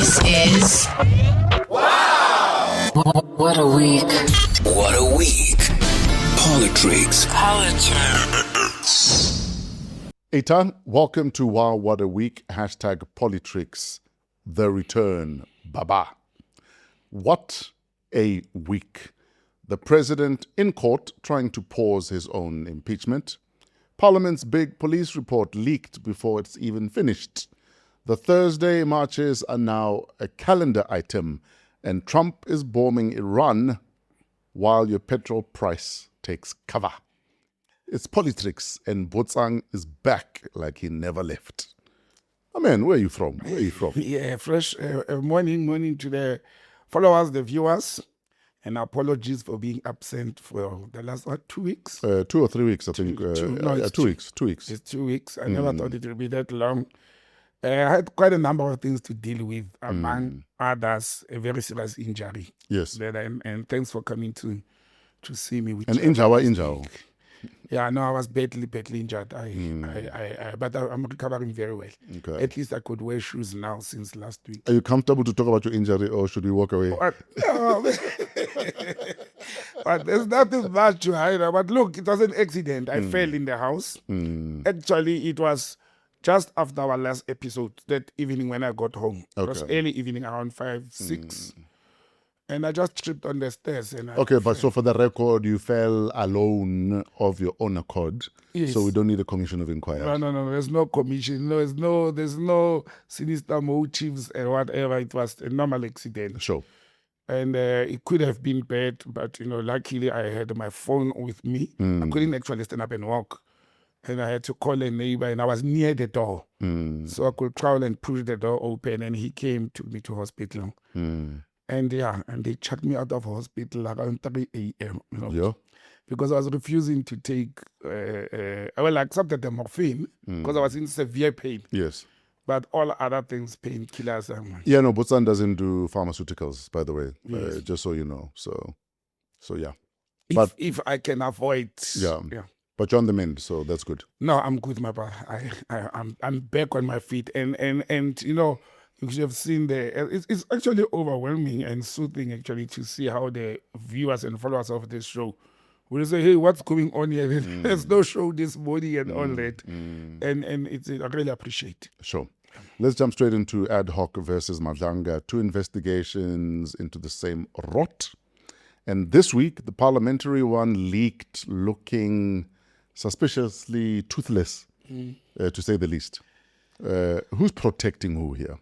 This is What a Week. What a Week. Politricks. Eitan, welcome to Wow What a Week. Hashtag Politricks. The return. Baba. What a week. The president in court trying to pause his own impeachment. Parliament's big police report leaked before it's even finished. The Thursday marches are now a calendar item, and Trump is bombing Iran while your petrol price takes cover. It's Politricks, and Botsang is back like he never left. Oh man, where are you from? Yeah, fresh morning to the followers, the viewers, and apologies for being absent for the last 2 weeks. 2 or 3 weeks, I think. 2 weeks. 2 weeks. It's 2 weeks. I never thought it would be that long. I had quite a number of things to deal with, among others, a very serious injury. Yes. And thanks for coming to see me. An injury. Yeah, no, I was badly injured. But I'm recovering very well. Okay. At least I could wear shoes now since last week. Are you comfortable to talk about your injury, or should we walk away? But there's nothing much to hide. But look, it was an accident. I fell in the house. Actually, it was just after our last episode, that evening when I got home. It was early evening, around 5, 6. And I just tripped on the stairs. But so for the record, you fell alone of your own accord. Yes. So we don't need a commission of inquiry. No. There's no commission. There's no sinister motives and whatever. It was a normal accident. Sure. And it could have been bad, but luckily I had my phone with me. I couldn't actually stand up and walk. And I had to call a neighbor, and I was near the door. So I could crawl and push the door open, and he came, took me to hospital. And they chucked me out of hospital around 3 a.m. Because I was refusing to take, I accepted the morphine because I was in severe pain. Yes. But all other things, painkillers. Botsang doesn't do pharmaceuticals, by the way, Yes. just so you know. So yeah. If I can avoid. Yeah. But you're on the mend, so that's good. No, I'm good, my brother. I'm back on my feet, and you should have seen it's actually overwhelming and soothing actually to see how the viewers and followers of this show will say, hey, what's going on here? There's no show this morning and all that. And I really appreciate it. Sure. Let's jump straight into Ad Hoc versus Madlanga, 2 investigations into the same rot. And this week, the parliamentary one leaked looking suspiciously toothless, to say the least. Who's protecting who here?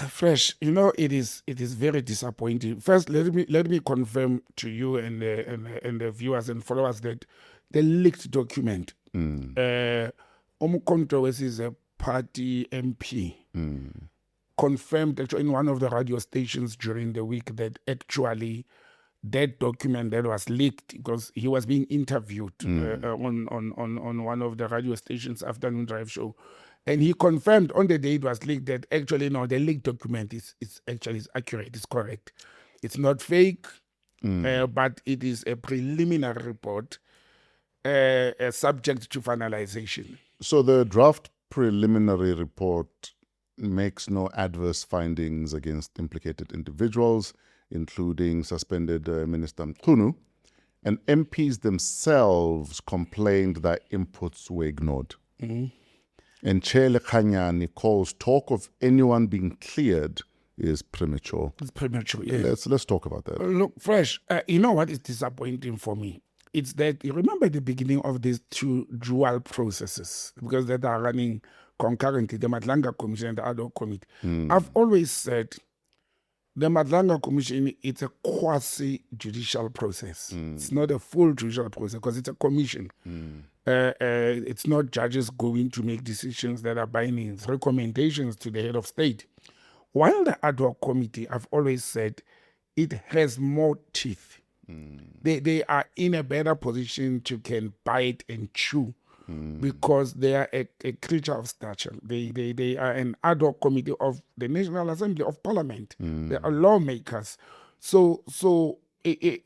Fresh, it is very disappointing. First, let me confirm to you and the viewers and followers that the leaked document, Controversy is a party MP, confirmed actually in one of the radio stations during the week that actually that document that was leaked, because he was being interviewed on one of the radio stations afternoon drive show. And he confirmed on the day it was leaked that actually, no, the leaked document is accurate, it's correct. It's not fake, but it is a preliminary report subject to finalization. So the draft preliminary report makes no adverse findings against implicated individuals, including suspended Minister Mkhunu, and MPs themselves complained that inputs were ignored. And Chair Lekanyani calls talk of anyone being cleared is premature. It's premature, yeah. Let's talk about that. Look, Fresh, you know what is disappointing for me? It's that, you remember the beginning of these 2 dual processes, because that are running concurrently, the Madlanga Commission and the Ad Hoc Committee. I've always said the Madlanga Commission, it's a quasi-judicial process. It's not a full judicial process because it's a commission. It's not judges going to make decisions that are binding. It's recommendations to the head of state. While the Ad Hoc Committee, I've always said, it has more teeth. They are in a better position to can bite and chew because they are a creature of stature. They are an ad hoc committee of the National Assembly of Parliament. They are lawmakers. So it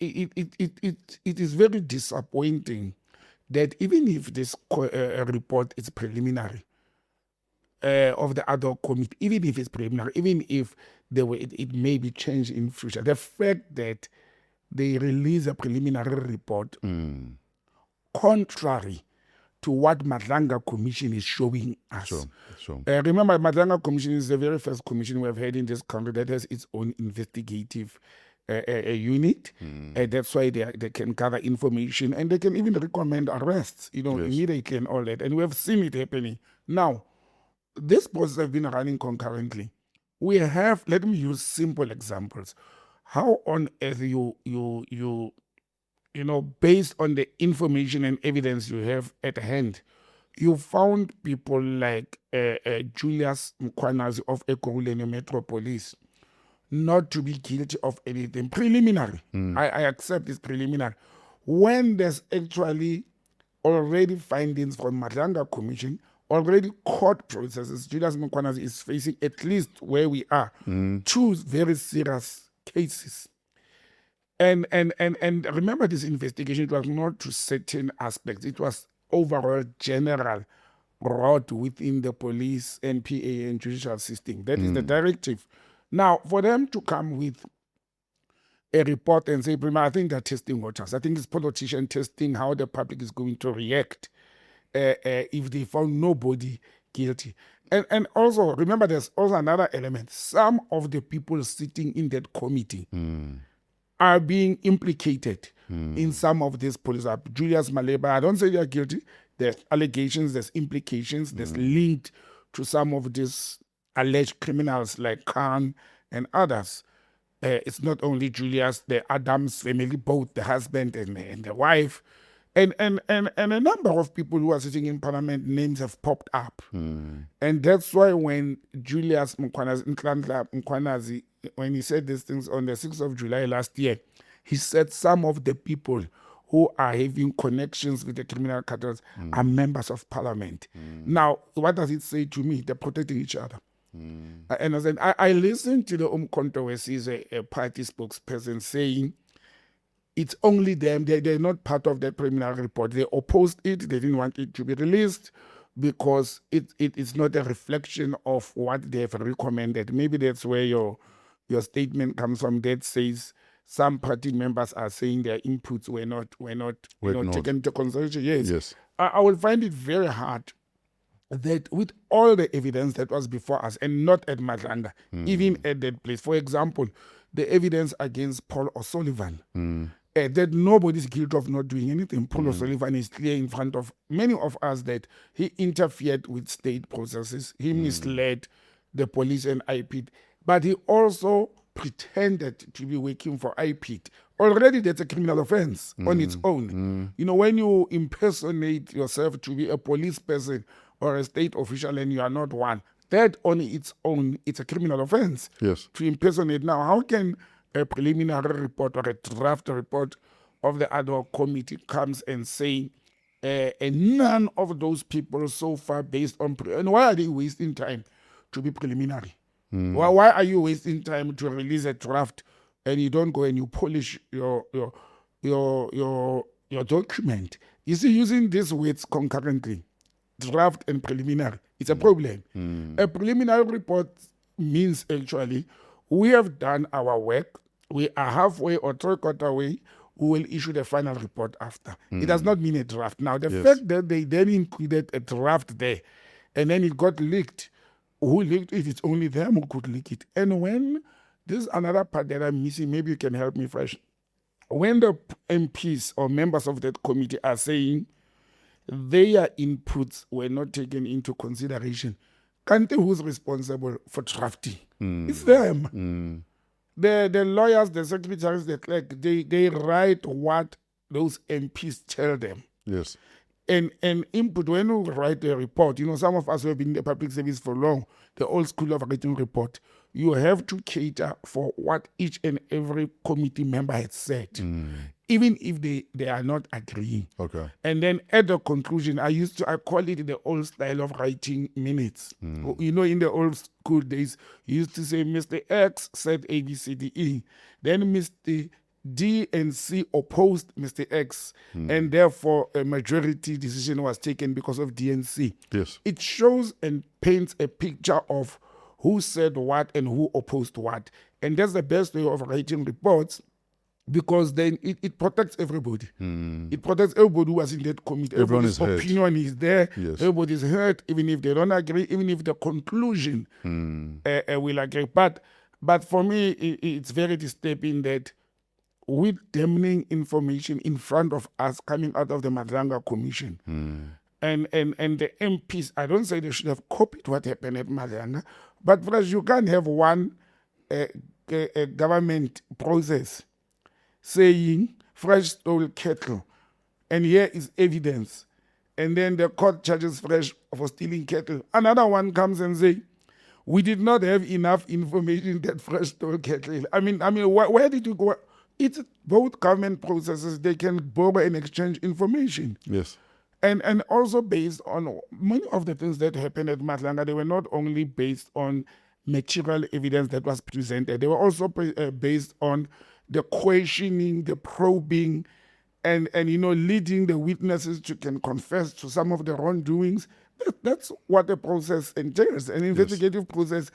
is very disappointing that even if this report is preliminary, of the Ad Hoc Committee, even if it's preliminary, even if it may be changed in future, the fact that they release a preliminary report contrary to what Madlanga Commission is showing us. Sure. Remember, Madlanga Commission is the very first commission we have had in this country that has its own investigative unit. That's why they can gather information and they can even recommend arrests, immediately and all that. And we have seen it happening. Now, this process has been running concurrently. We have, let me use simple examples. How on earth based on the information and evidence you have at hand, you found people like Julius Mkhwanazi of Ekurhuleni Metropolis not to be guilty of anything preliminary. I accept it's preliminary. When there's actually already findings from Madlanga Commission, already court processes, Julius Mkhwanazi is facing, at least where we are, 2 very serious cases. And remember, this investigation, it was not to certain aspects. It was overall general rot within the police, NPA, and judicial system. That is the directive. Now, for them to come with a report and say, I think they're testing waters. I think it's politician testing how the public is going to react if they found nobody guilty. And also, remember, there's also another element. Some of the people sitting in that committee are being implicated in some of these police. Julius Maleba, I don't say they're guilty. There's allegations, there's implications, there's linked to some of these alleged criminals like Khan and others. It's not only Julius, the Adams family, both the husband and the wife. And a number of people who are sitting in parliament, names have popped up. And that's why when Julius Mkhwanazi, when he said these things on the 6th of July last year, he said some of the people who are having connections with the criminal cartels are members of parliament. Now, what does it say to me? They're protecting each other. And I listened to the Umkhonto where he's a party spokesperson saying it's only them, they're not part of that preliminary report. They opposed it, they didn't want it to be released because it is not a reflection of what they have recommended. Maybe that's where your statement comes from that says some party members are saying their inputs were not taken into consideration. Yes. I will find it very hard that with all the evidence that was before us and not at Madlanga, even at that place, for example, the evidence against Paul O'Sullivan, that nobody's guilty of not doing anything. Paul O'Sullivan is clear in front of many of us that he interfered with state processes, he misled the police and IPID, but he also pretended to be working for IPID. Already that's a criminal offense on its own. When you impersonate yourself to be a police person or a state official and you are not one, that on its own, it's a criminal offense. Yes. To impersonate. Now, how can a preliminary report or a draft report of the Ad Hoc Committee comes and say, and none of those people so far based on, and why are they wasting time to be preliminary? Why are you wasting time to release a draft and you don't go and you polish your document? You see, using these words concurrently, draft and preliminary, it's a problem. A preliminary report means actually we have done our work, we are halfway or 3/4 way, we will issue the final report after. It does not mean a draft. Now, the fact that they then included a draft there and then it got leaked, who leaked it? It's only them who could leak it. And when, this is another part that I'm missing, maybe you can help me fresh. When the MPs or members of that committee are saying their inputs were not taken into consideration, can't who's responsible for drafting? It's them. The lawyers, the secretaries, the clerk, they write what those MPs tell them. Yes. And input, when you write a report, some of us who have been in the public service for long, the old school of writing report, you have to cater for what each and every committee member has said, even if they are not agreeing. Okay. And then at the conclusion, I call it the old style of writing minutes. In the old school days, you used to say, Mr. X said A, B, C, D, E. Then Mr. DNC opposed Mr. X, and therefore a majority decision was taken because of DNC. Yes. It shows and paints a picture of who said what and who opposed what. And that's the best way of writing reports, because then it protects everybody. It protects everybody who was in that committee. Everyone is heard. Opinion is there. Yes. Everybody's heard, even if they don't agree, even if the conclusion will agree. But for me, it's very disturbing that with damning information in front of us coming out of the Madlanga Commission, and the MPs, I don't say they should have copied what happened at Madlanga, but because you can't have one government process saying Fresh stole cattle, and here is evidence, and then the court charges Fresh for stealing cattle. Another one comes and say, we did not have enough information that Fresh stole cattle. I mean, where did you go? It's both government processes. They can borrow and exchange information. Yes. And also based on many of the things that happened at Madlanga, they were not only based on material evidence that was presented, they were also based on the questioning, the probing, and leading the witnesses to can confess to some of the wrongdoings. That's what the process entails. An investigative process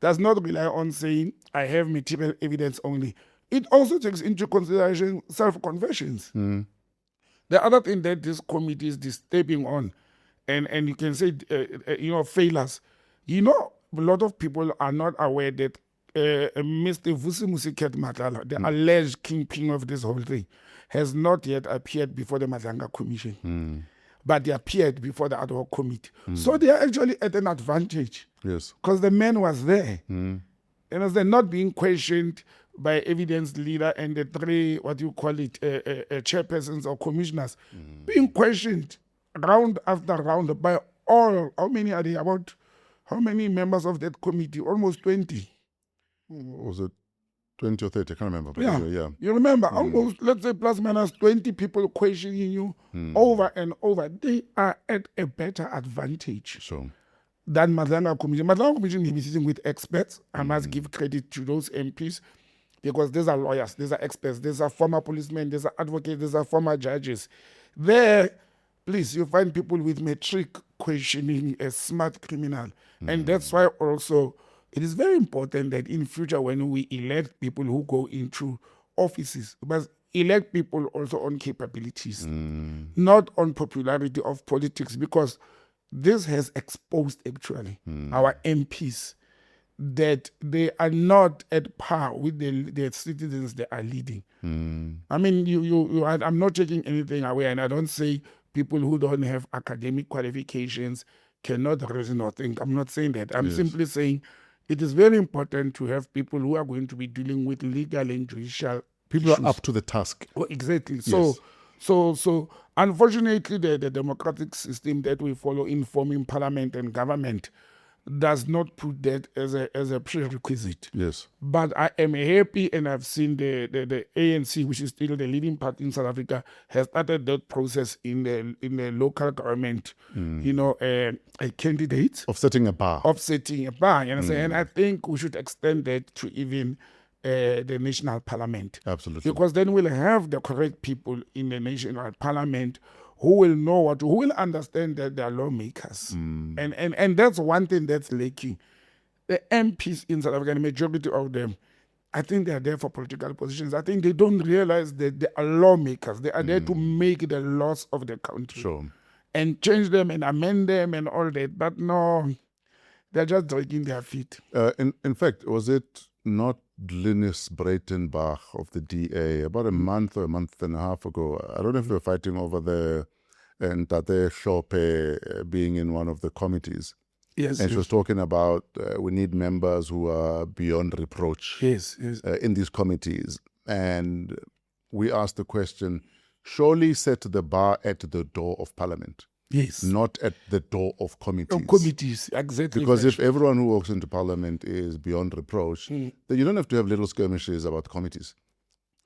does not rely on saying, I have material evidence only. It also takes into consideration self-confessions. The other thing that this committee is disturbing on, and you can say, failures, a lot of people are not aware that Mr. Vusimusiket Mandela, the alleged kingpin of this whole thing, has not yet appeared before the Madlanga Commission. But they appeared before the Ad Hoc Committee. So they are actually at an advantage. Yes. Because the man was there. And as they're not being questioned by evidence leader and the three, chairpersons or commissioners, being questioned round after round by all, how many are they? How many members of that committee? Almost 20. Was it 20 or 30? I can't remember. But Yeah. You remember, almost, let's say, plus minus 20 people questioning you over and over. They are at a better advantage than Madlanga Commission. Madlanga Commission may be sitting with experts. I must give credit to those MPs, because these are lawyers, these are experts, these are former policemen, these are advocates, these are former judges. There, please, you find people with metric questioning a smart criminal. And that's why also it is very important that in future when we elect people who go into offices, but elect people also on capabilities, not on popularity of politics, because this has exposed actually our MPs that they are not at par with the citizens they are leading. I mean, I'm not taking anything away, and I don't say people who don't have academic qualifications cannot reason or think. I'm not saying that. I'm simply saying it is very important to have people who are going to be dealing with legal and judicial people issues. are up to the task. Oh, exactly. So unfortunately, the democratic system that we follow in forming parliament and government does not put that as a prerequisite. Yes. But I am happy, and I've seen the ANC, which is still the leading party in South Africa, has started that process in the local government. A candidate Offsetting a bar. And I think we should extend that to even the national parliament. Absolutely. Because then we'll have the correct people in the national parliament who will know who will understand that they are lawmakers. And that's one thing that's lacking. The MPs in South Africa, the majority of them, I think they are there for political positions. I think they don't realize that they are lawmakers. They are there to make the laws of the country. Sure. And change them and amend them and all that. But no, they're just dragging their feet. In fact, was it not Linus Breitenbach of the DA about a month or a month and a half ago? I don't know if they were fighting over the and Tate Shope being in one of the committees. Yes. And she was talking about we need members who are beyond reproach in these committees. And we asked the question, surely set the bar at the door of Parliament. Yes. Not at the door of committees. Committees, exactly. Because if everyone who walks into Parliament is beyond reproach, then you don't have to have little skirmishes about committees.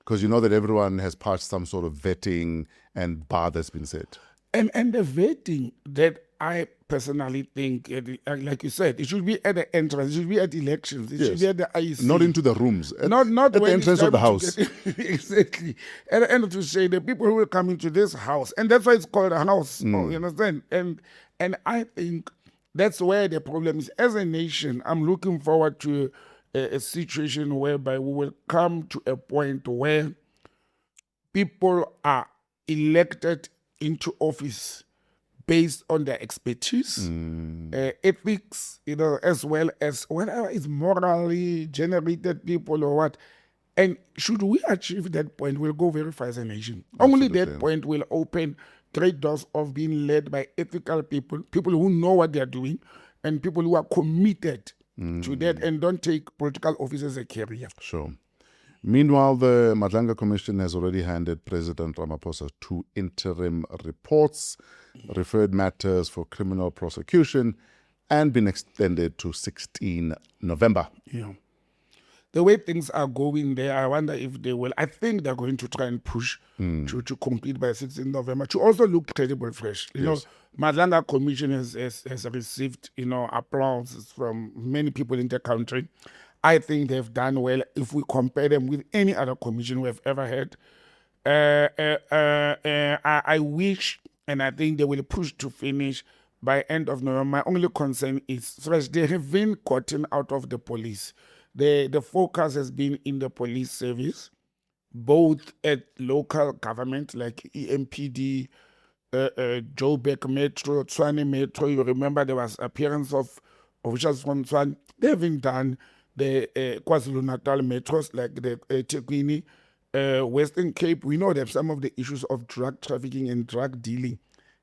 Because you know that everyone has passed some sort of vetting and bar that's been set. And the vetting that I personally think, like you said, it should be at the entrance, it should be at elections, it should be at the IEC. Not into the rooms. Not at the when entrance it's of the time to house. get- exactly. At the end to say the people who will come into this house, and that's why it's called a house. You understand? And I think that's where the problem is. As a nation, I'm looking forward to a situation whereby we will come to a point where people are elected into office based on their expertise, ethics, as well as whatever is morally generated people or what. And should we achieve that point, we'll go very far as a nation. Only that point will open great doors of being led by ethical people, people who know what they're doing, and people who are committed to that and don't take political office as a career. Sure. Meanwhile, the Madlanga Commission has already handed President Ramaphosa 2 interim reports, referred matters for criminal prosecution, and been extended to 16 November. Yeah. The way things are going there, I wonder if they will. I think they're going to try and push to complete by 16 November to also look credible, fresh. You know, Madlanga Commission has received, applause from many people in the country. I think they've done well if we compare them with any other commission we've ever had. I wish, and I think they will push to finish by end of November. My only concern is, they have been gotten out of the police. The focus has been in the police service, both at local government like EMPD, Joburg Metro, Tshwane Metro. You remember there was appearance of officials from Tshwane. They haven't done the KwaZulu-Natal metros like the Tekwini, Western Cape. We know that some of the issues of drug trafficking and drug dealing,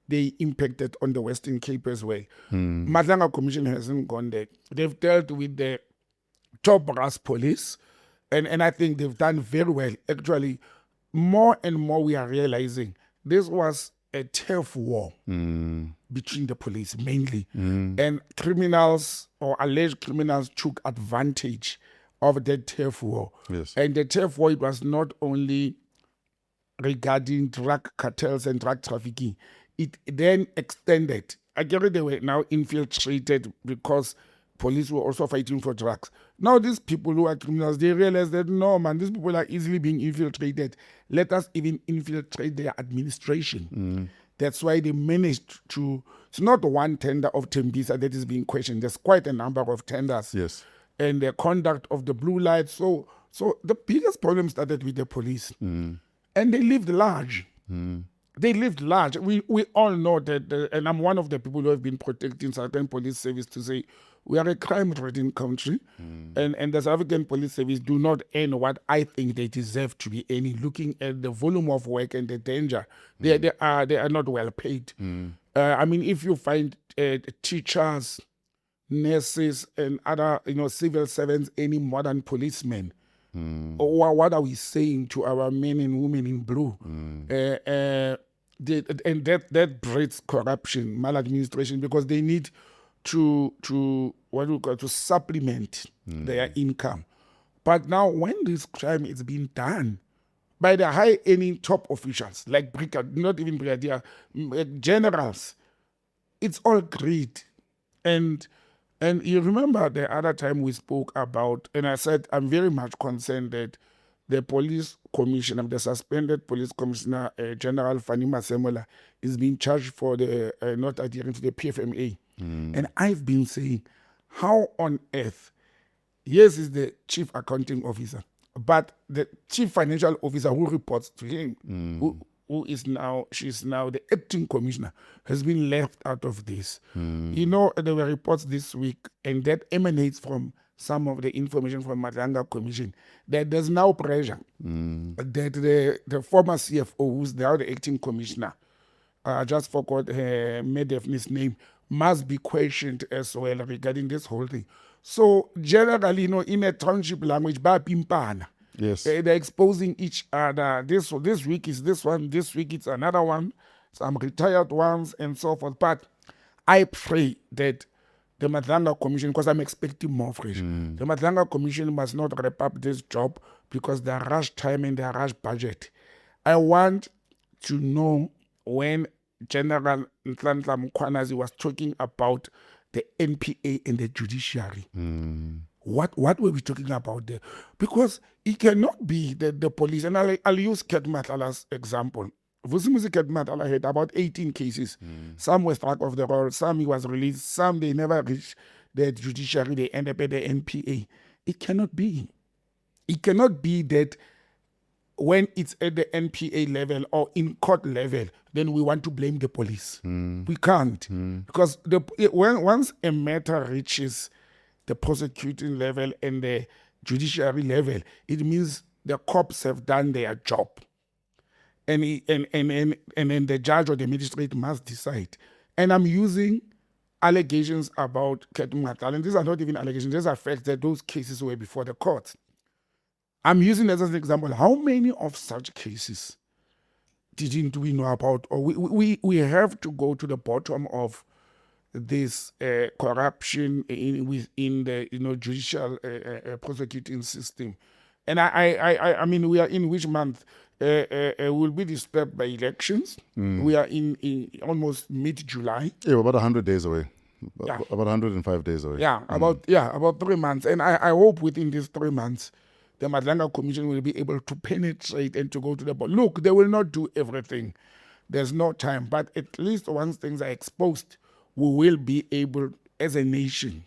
they impacted on the Western Cape as well. Madlanga Commission hasn't gone there. They've dealt with the top brass police, and I think they've done very well. Actually, more and more we are realizing this was a turf war between the police mainly, and criminals or alleged criminals took advantage of that turf war. Yes. And the turf war, it was not only regarding drug cartels and drug trafficking, it then extended. I get they were now infiltrated because police were also fighting for drugs. Now these people who are criminals, they realize that no, man, these people are easily being infiltrated. Let us even infiltrate their administration. That's why they managed to. It's not one tender of Tembisa that is being questioned. There's quite a number of tenders. Yes. And the conduct of the blue lights. So the biggest problem started with the police. And they lived large. They lived large. We all know that, and I'm one of the people who have been protecting certain police service to say, we are a crime-ridden country, and the South African police service do not earn what I think they deserve to be earning, looking at the volume of work and the danger. They are not well paid. I mean, if you find teachers, nurses, and other civil servants any more than policemen, what are we saying to our men and women in blue? And that breeds corruption, maladministration, because they need to supplement their income. But now when this crime is being done by the high-earning top officials, like not even brigadier, generals, it's all greed. And you remember the other time we spoke about, and I said I'm very much concerned that the police commissioner, the suspended police commissioner, General Fani Masemola, is being charged for the not adhering to the PFMA. And I've been saying, how on earth, yes, is the chief accounting officer, but the chief financial officer who reports to him, she's now the acting commissioner, has been left out of this. There were reports this week, and that emanates from some of the information from Madlanga Commission, that there's now pressure that the former CFO, who's now the acting commissioner, I just forgot Medefni's name, must be questioned as well regarding this whole thing. So generally, in a township language, pimpana. Yes. They're exposing each other. This week is this one, this week it's another one, some retired ones and so forth. But I pray that the Madlanga Commission, because I'm expecting more fresh, the Madlanga Commission must not wrap up this job because they are rush time and they are rush budget. I want to know when General Nhlanhla Mkhwanazi was talking about the NPA and the judiciary. What were we talking about there? Because it cannot be that the police, and I'll use Ket Matlala's example. Vusimuzi Ket Matlala had about 18 cases. Some were struck off the roll, some he was released, some they never reached the judiciary, they end up at the NPA. It cannot be. It cannot be that when it's at the NPA level or in court level, then we want to blame the police. We can't. Because once a matter reaches the prosecuting level and the judiciary level, it means the cops have done their job. And then the judge or the magistrate must decide. And I'm using allegations about Ket Matlala, and these are not even allegations, these are facts that those cases were before the court. I'm using that as an example. How many of such cases didn't we know about? Or we have to go to the bottom of this corruption within the judicial prosecuting system. And I mean, we are in which month? We'll be disturbed by elections. We are in almost mid-July. Yeah, we're about 100 days away. About 105 days away. Yeah, about 3 months. And I hope within these 3 months, the Madlanga Commission will be able to penetrate and to go to the bottom. Look, they will not do everything. There's no time. But at least once things are exposed, we will be able, as a nation,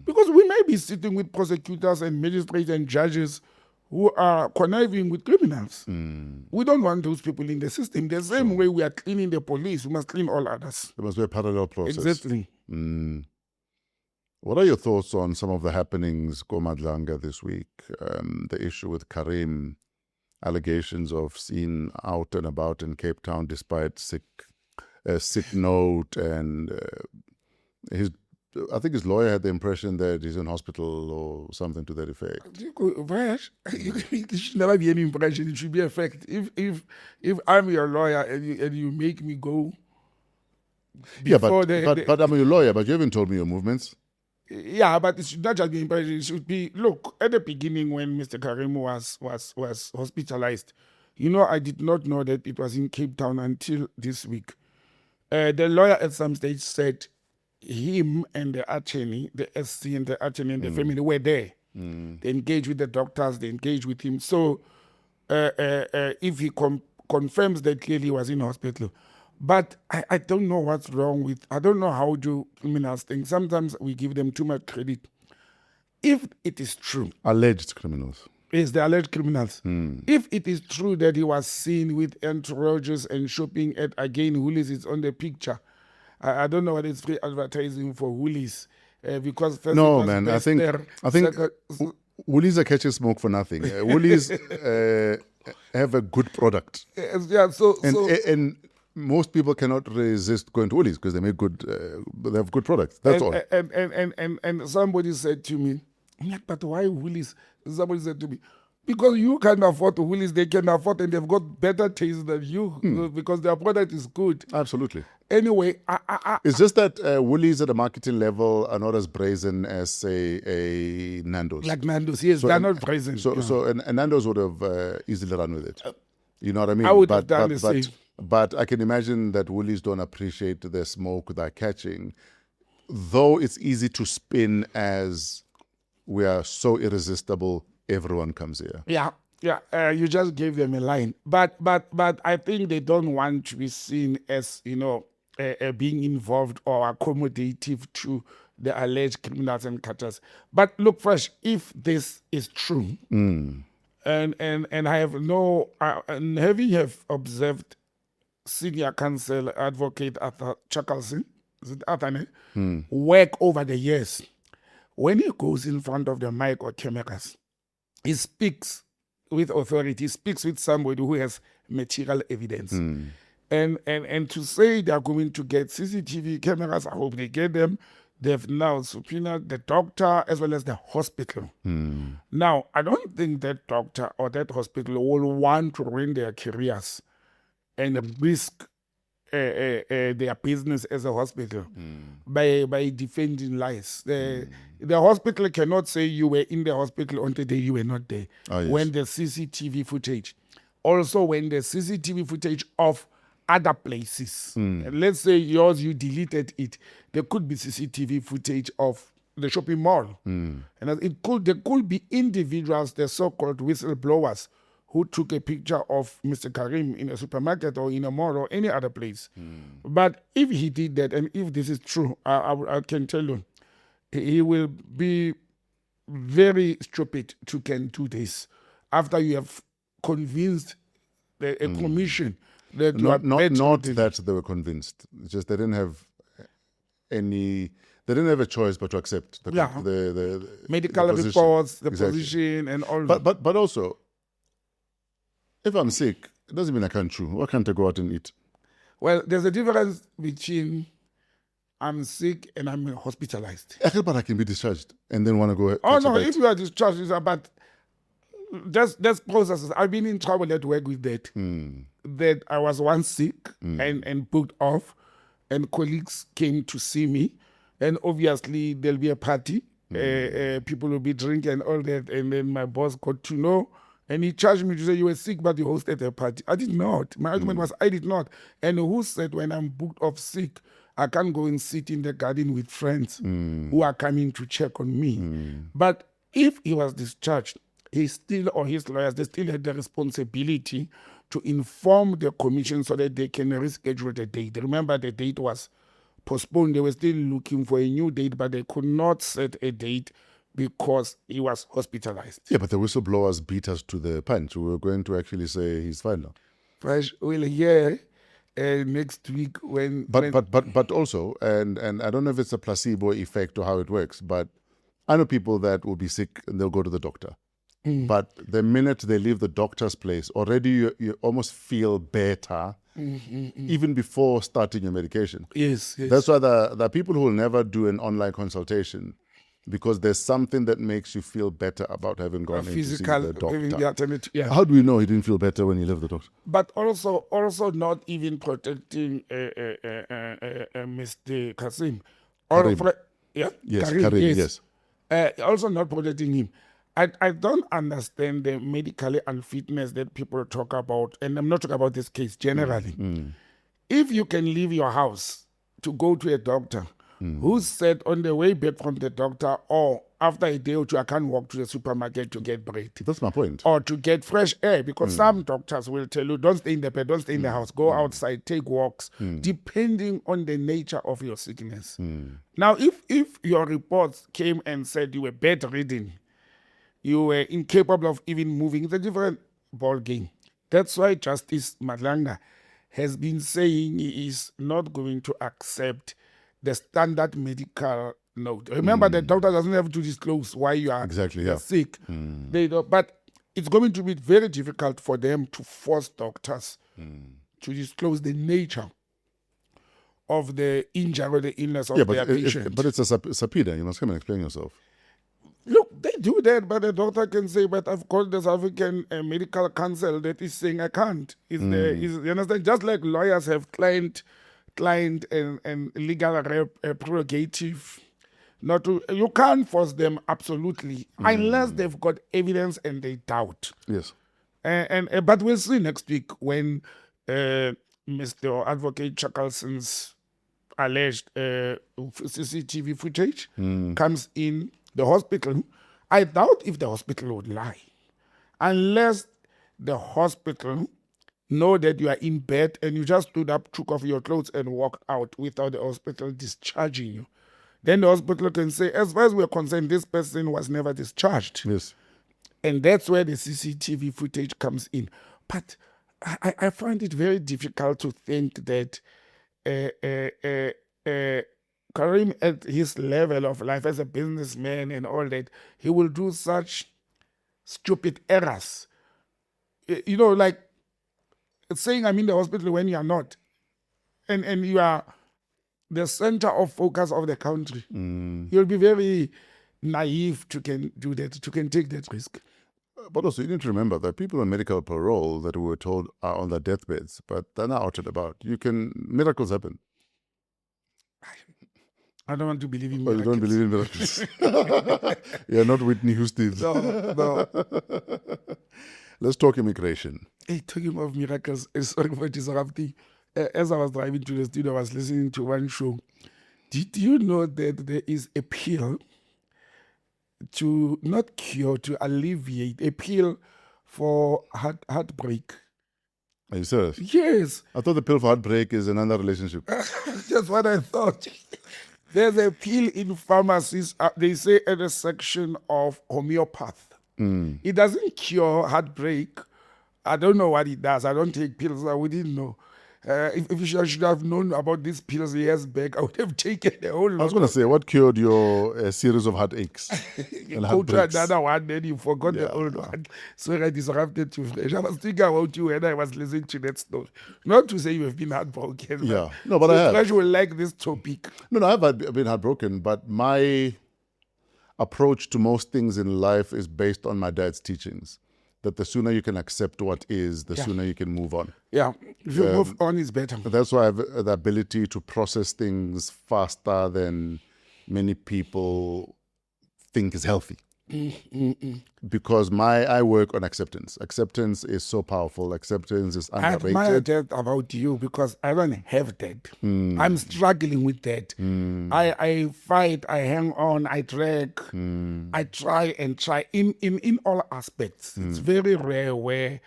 because we may be sitting with prosecutors and magistrates and judges who are conniving with criminals. We don't want those people in the system. The same way we are cleaning the police, we must clean all others. There must be a parallel process. Exactly. What are your thoughts on some of the happenings, Madlanga, this week? The issue with Karim, allegations of seen out and about in Cape Town despite sick note, and I think his lawyer had the impression that he's in hospital or something to that effect. It should never be any impression. It should be a fact. If I'm your lawyer and you make me go, but I'm your lawyer. But you haven't told me your movements. Yeah, but it should not just be impression. It should be, look, at the beginning when Mr. Karim was hospitalized, I did not know that it was in Cape Town until this week. The lawyer at some stage said him and the attorney, the SC and the attorney and the family were there. They engaged with the doctors, they engaged with him. So if he confirms that clearly he was in hospital. But I don't know what's wrong with, I don't know how do criminals think. Sometimes we give them too much credit. If it is true. Alleged criminals. Yes, the alleged criminals. If it is true that he was seen with entourages and shopping at, again, Woolies is on the picture. I don't know what it's free advertising for Woolies. Because first no, man, I think Woolies are catching smoke for nothing. Woolies have a good product. Yeah, and most people cannot resist going to Woolies because they make good, they have good products. That's all. And somebody said to me, but why Woolies? Somebody said to me, because you can afford Woolies, they can afford, and they've got better taste than you because their product is good. Absolutely. Anyway, it's just that Woolies at a marketing level are not as brazen as, say, a Nando's. Like Nando's, yes, they're not brazen. And Nando's would have easily run with it. You know what I mean? I would have done the same. But I can imagine that Woolies don't appreciate the smoke they're catching, though it's easy to spin as we are so irresistible, everyone comes here. Yeah. You just gave them a line. But I think they don't want to be seen as, being involved or accommodative to the alleged criminals and cutters. But look, Fresh, if this is true, and I have having observed Senior Counsel Advocate Arthur Chakalson, work over the years, when he goes in front of the mic or cameras, he speaks with authority, he speaks with somebody who has material evidence. And to say they are going to get CCTV cameras, I hope they get them. They've now subpoenaed the doctor as well as the hospital. Now, I don't think that doctor or that hospital will want to ruin their careers and risk their business as a hospital by defending lies. The hospital cannot say you were in the hospital on the day you were not there. Oh, yes. When the CCTV footage, also when the CCTV footage of other places. Let's say yours, you deleted it. There could be CCTV footage of the shopping mall. And there could be individuals, the so-called whistleblowers, who took a picture of Mr. Karim in a supermarket or in a mall or any other place. But if he did that, and if this is true, I can tell you, he will be very stupid to can do this after you have convinced a commission that you Not are that they were convinced. It's just they didn't have a choice but to accept the medical the position. reports, the Exactly. position, and all. But also, if I'm sick, it doesn't mean I can't chew. Why can't I go out and eat? Well, there's a difference between I'm sick and I'm hospitalized. But I can be discharged and then want to go. Oh catch a no, bite. if you are discharged, it's about that's processes. I've been in trouble at work with that. That I was once sick and booked off, and colleagues came to see me, and obviously there'll be a party. People will be drinking and all that, and then my boss got to know, and he charged me to say you were sick, but you hosted a party. I did not. My argument was I did not. And who said when I'm booked off sick, I can't go and sit in the garden with friends who are coming to check on me? But if he was discharged, he still, or his lawyers, they still had the responsibility to inform the commission so that they can reschedule the date. Remember, the date was postponed. They were still looking for a new date, but they could not set a date because he was hospitalized. Yeah, but the whistleblowers beat us to the punch. We were going to actually say he's fine now. Fresh, we'll hear next week when... But also, and I don't know if it's a placebo effect or how it works, but I know people that will be sick and they'll go to the doctor. But the minute they leave the doctor's place, already you almost feel better, even before starting your medication. Yes. That's why there are people who will never do an online consultation, because there's something that makes you feel better about having gone in to see the doctor. How do we know he didn't feel better when he left the doctor? But also not even protecting Mr. Kasim. Karim. Yes, Karim, yes. Also not protecting him. I don't understand the medical unfitness that people talk about, and I'm not talking about this case generally. If you can leave your house to go to a doctor, who said on the way back from the doctor, or after a day or two, I can't walk to the supermarket to get bread? That's my point. Or to get fresh air, because some doctors will tell you, don't stay in the bed, don't stay in the house, go outside, take walks, depending on the nature of your sickness. Now, if your reports came and said you were bedridden, you were incapable of even moving, it's a different ball game. That's why Justice Madlanga has been saying he is not going to accept the standard medical note. Remember, the doctor doesn't have to disclose why you are sick. They don't, but it's going to be very difficult for them to force doctors to disclose the nature of the injury or the illness of their patient. But it's a subpoena. You must come and explain yourself. Look, they do that, but the doctor can say, but I've called the South African Medical Council that is saying I can't. You understand? Just like lawyers have client and legal prerogative. Not to, you can't force them absolutely unless they've got evidence and they doubt. Yes. But we'll see next week when Mr. Advocate Chacalson's alleged CCTV footage comes in the hospital. I doubt if the hospital would lie, unless the hospital know that you are in bed and you just stood up, took off your clothes and walked out without the hospital discharging you. Then the hospital can say, as far as we're concerned, this person was never discharged. Yes. And that's where the CCTV footage comes in. But I find it very difficult to think that Karim, at his level of life as a businessman and all that, he will do such stupid errors. You know, like saying I'm in the hospital when you are not. And you are the center of focus of the country. You'll be very naive to can do that, to can take that risk. But also, you need to remember that people on medical parole that we were told are on their deathbeds, but they're not out and about. Miracles happen. I don't want to believe in miracles. You don't believe in miracles. You're not Whitney Houston. No. Let's talk immigration. Hey, talking of miracles, sorry for interrupting. as I was driving to the studio, I was listening to one show. Did you know that there is a pill to not cure, to alleviate, a pill for heartbreak? Are you serious? Yes, I thought the pill for heartbreak is another relationship. that's what I thought. There's a pill in pharmacies, they say at a section of homeopath. It doesn't cure heartbreak. I don't know what it does. I don't take pills. I wouldn't know. If I should have known about these pills years back, I would have taken the whole lot. I was going to say, what cured your series of heartaches You and go to heartbreaks? another one, then you forgot Yeah. the old one. So I disrupted you fresh. I was thinking about you when I was listening to that story. Not to say you have been heartbroken. Yeah. No, but I have. Fresh will like this topic. No, I've been heartbroken, but my approach to most things in life is based on my dad's teachings. That the sooner you can accept what is, the sooner you can move on. Yeah, if you move on, it's better. That's why I have the ability to process things faster than many people think is healthy. Because I work on acceptance. Acceptance is so powerful. Acceptance is I admire underrated. that about you because I don't have that. I'm struggling with that. I fight, I hang on, I drag, I try and try in all aspects. It's very rare where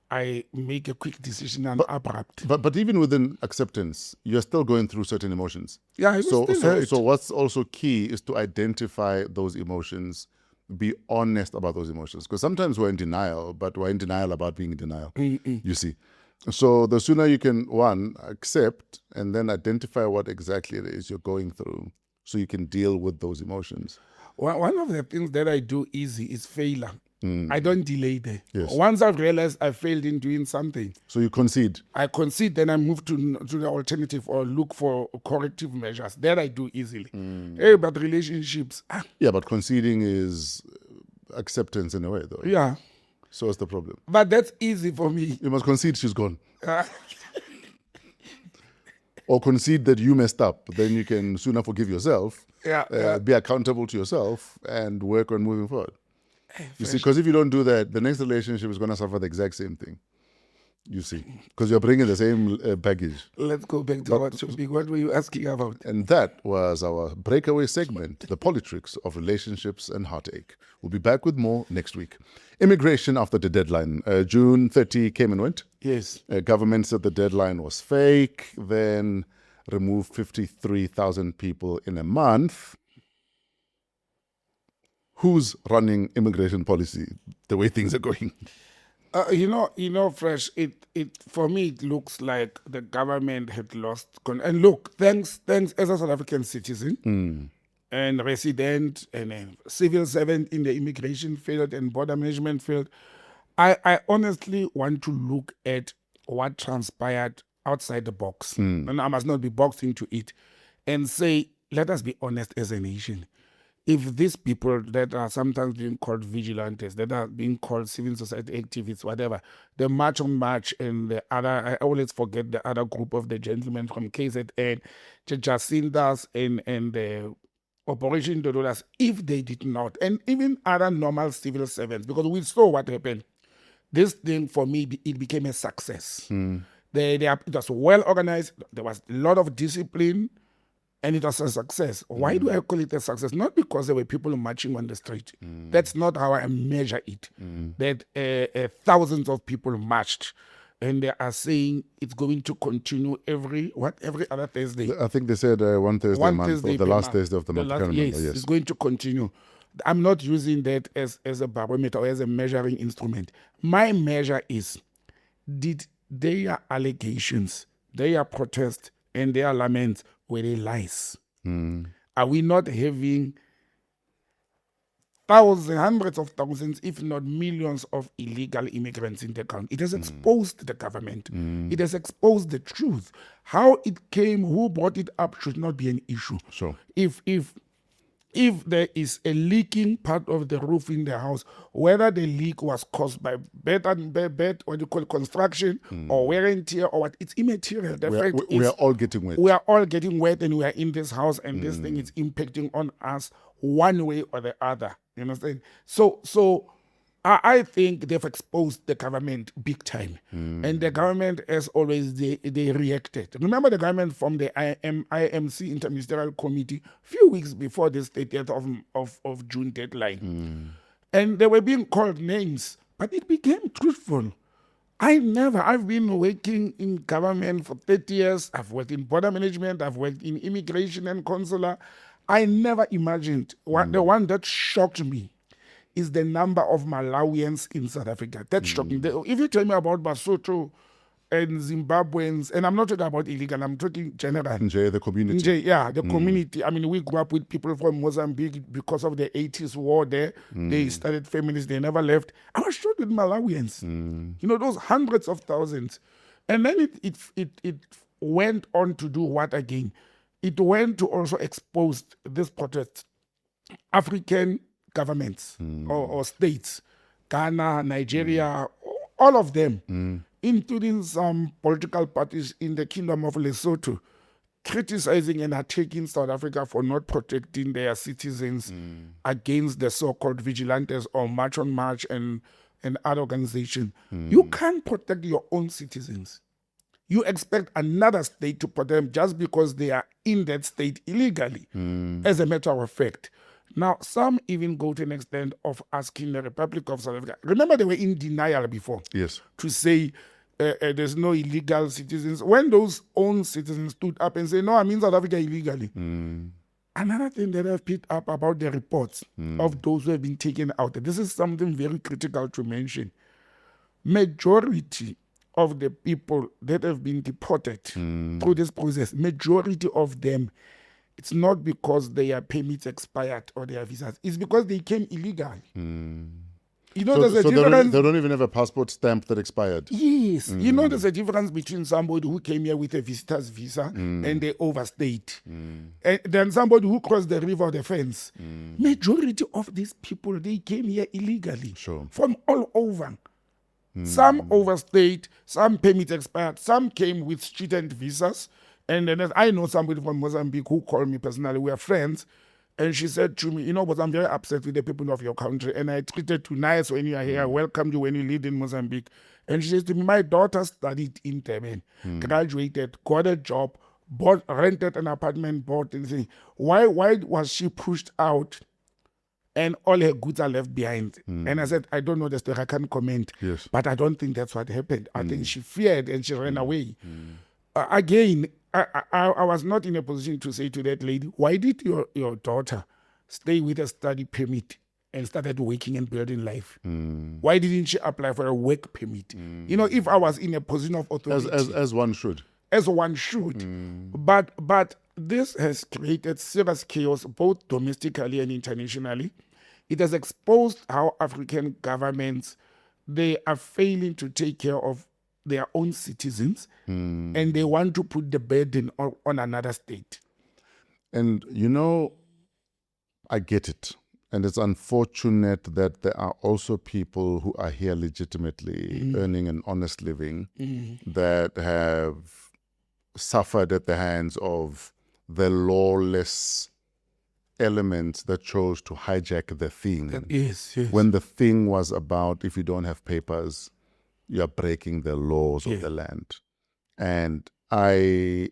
I make a quick decision and abrupt. But even within acceptance, you're still going through certain emotions. Yeah, I So still hurt. so what's also key is to identify those emotions, be honest about those emotions. Because sometimes we're in denial, but we're in denial about being in denial. You see. So the sooner you can, one, accept and then identify what exactly it is you're going through so you can deal with those emotions. One of the things that I do easy is failure. I don't delay there. Yes. Once I've realized I failed in doing something, So you concede. I concede, then I move to the alternative or look for corrective measures. That I do easily. Hey, but relationships, Yeah, but conceding is acceptance in a way, though. yeah. So what's the problem? But that's easy for me. You must concede she's gone. Or concede that you messed up. Then you can sooner forgive yourself, Yeah, be accountable to yourself, and work on moving forward. You see, because if you don't do that, the next relationship is going to suffer the exact same thing. You see, because you're bringing the same baggage. Let's go back to what were you asking about? And that was our breakaway segment, the Politricks of relationships and heartache. We'll be back with more next week. Immigration after the deadline. June 30 came and went. Yes. Government said the deadline was fake, then removed 53,000 people in a month. Who's running immigration policy the way things are going? You know, Fresh, it for me, it looks like the government had lost and look, thanks, as a South African citizen and resident and a civil servant in the immigration field and border management field, I honestly want to look at what transpired outside the box. And I must not be boxed into it and say, let us be honest as a nation. If these people that are sometimes being called vigilantes, that are being called civil society activists, whatever, the March on March and the other, I always forget the other group of the gentlemen from KZN, Jacindas and the Operation Dodolas, if they did not, and even other normal civil servants, because we saw what happened. This thing, for me, it became a success. It was well organized. There was a lot of discipline. And it was a success. Why do I call it a success? Not because there were people marching on the street. That's not how I measure it. That thousands of people marched. And they are saying it's going to continue every other Thursday. I think they said one Thursday a month, or the last month. Thursday of the month. I can't remember. Yes. It's going to continue. I'm not using that as a barometer or as a measuring instrument. My measure is, did their allegations, their protests, and their laments, were they lies? Are we not having thousands, hundreds of thousands, if not millions of illegal immigrants in the country? It has exposed the government. It has exposed the truth. How it came, who brought it up should not be an issue. Sure. If there is a leaking part of the roof in the house, whether the leak was caused by bad, what you call construction, or wear and tear, or what, it's immaterial. The fact We is, are all getting wet. we are all getting wet, and we are in this house, and this thing is impacting on us one way or the other. You understand? So I think they've exposed the government big time. And the government, as always, they reacted. Remember the government from the IMC Interministerial Committee a few weeks before this 30th of June deadline. And they were being called names, but it became truthful. I've been working in government for 30 years. I've worked in border management. I've worked in immigration and consular. I never imagined, the one that shocked me is the number of Malawians in South Africa. That's shocking. If you tell me about Basotho and Zimbabweans, and I'm not talking about illegal, I'm talking general. Nje, the community. The community. I mean, we grew up with people from Mozambique because of the 80s war there. They started families, they never left. I was shocked with Malawians. You know, those hundreds of thousands. And then it went on to do what again? It went to also expose this protest. African governments or states, Ghana, Nigeria, all of them, including some political parties in the Kingdom of Lesotho, criticizing and attacking South Africa for not protecting their citizens against the so-called vigilantes or March on March and other organizations. You can't protect your own citizens. You expect another state to protect them just because they are in that state illegally, as a matter of fact. Now, some even go to an extent of asking the Republic of South Africa. Remember, they were in denial before. Yes. To say there's no illegal citizens. When those own citizens stood up and said, no, I'm in South Africa illegally. Another thing that I've picked up about the reports of those who have been taken out, this is something very critical to mention. Majority of the people that have been deported through this process, majority of them, it's not because their permits expired or their visas. It's because they came illegal. You know, there's a difference. They don't even have a passport stamp that expired. Yes. You know, there's a difference between somebody who came here with a visitor's visa and they overstayed. And then somebody who crossed the river or the fence. Majority of these people, they came here illegally. Sure. From all over. Some overstayed, some permits expired, some came with student visas. And then I know somebody from Mozambique who called me personally. We are friends. And she said to me, you know, but I'm very upset with the people of your country. And I treated you nice when you are here. I welcomed you when you lived in Mozambique. And she says to me, my daughter studied in Durban, graduated, got a job, rented an apartment, bought anything. Why was she pushed out and all her goods are left behind? And I said, I don't know the story. I can't comment. Yes. But I don't think that's what happened. I think she feared and she ran away. Again, I was not in a position to say to that lady, why did your daughter stay with a study permit and started working and building life? Why didn't she apply for a work permit? You know, if I was in a position of authority. As one should. As one should. But this has created serious chaos both domestically and internationally. It has exposed how African governments, they are failing to take care of their own citizens, and they want to put the burden on another state. And, you know, I get it. And it's unfortunate that there are also people who are here legitimately earning an honest living that have suffered at the hands of the lawless elements that chose to hijack the thing. Yes. When the thing was about, if you don't have papers, you are breaking the laws of the land. And I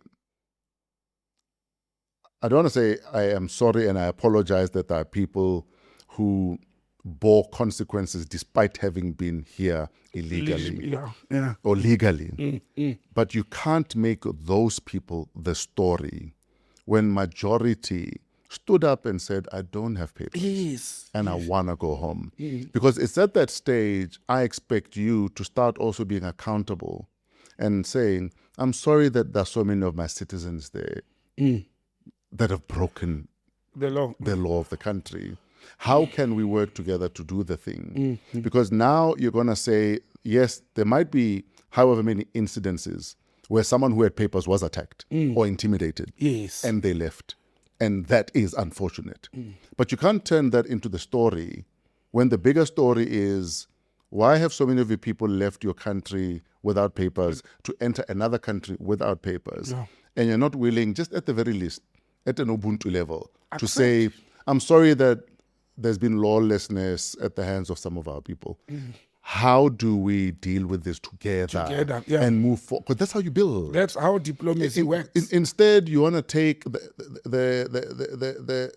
don't want to say I am sorry and I apologize that there are people who bore consequences despite having been here illegally or legally. But you can't make those people the story when majority stood up and said, I don't have papers and I want to go home. Because it's at that stage I expect you to start also being accountable and saying, I'm sorry that there's so many of my citizens there that have broken the law of the country. How can we work together to do the thing? Because now you're going to say, yes, there might be however many incidences where someone who had papers was attacked or intimidated and they left. And that is unfortunate. But you can't turn that into the story when the bigger story is, why have so many of you people left your country without papers to enter another country without papers? And you're not willing, just at the very least, at an Ubuntu level, to say, I'm sorry that there's been lawlessness at the hands of some of our people. How do we deal with this together yeah. and move forward? Because that's how you build. That's how diplomacy works. Instead, you want to take the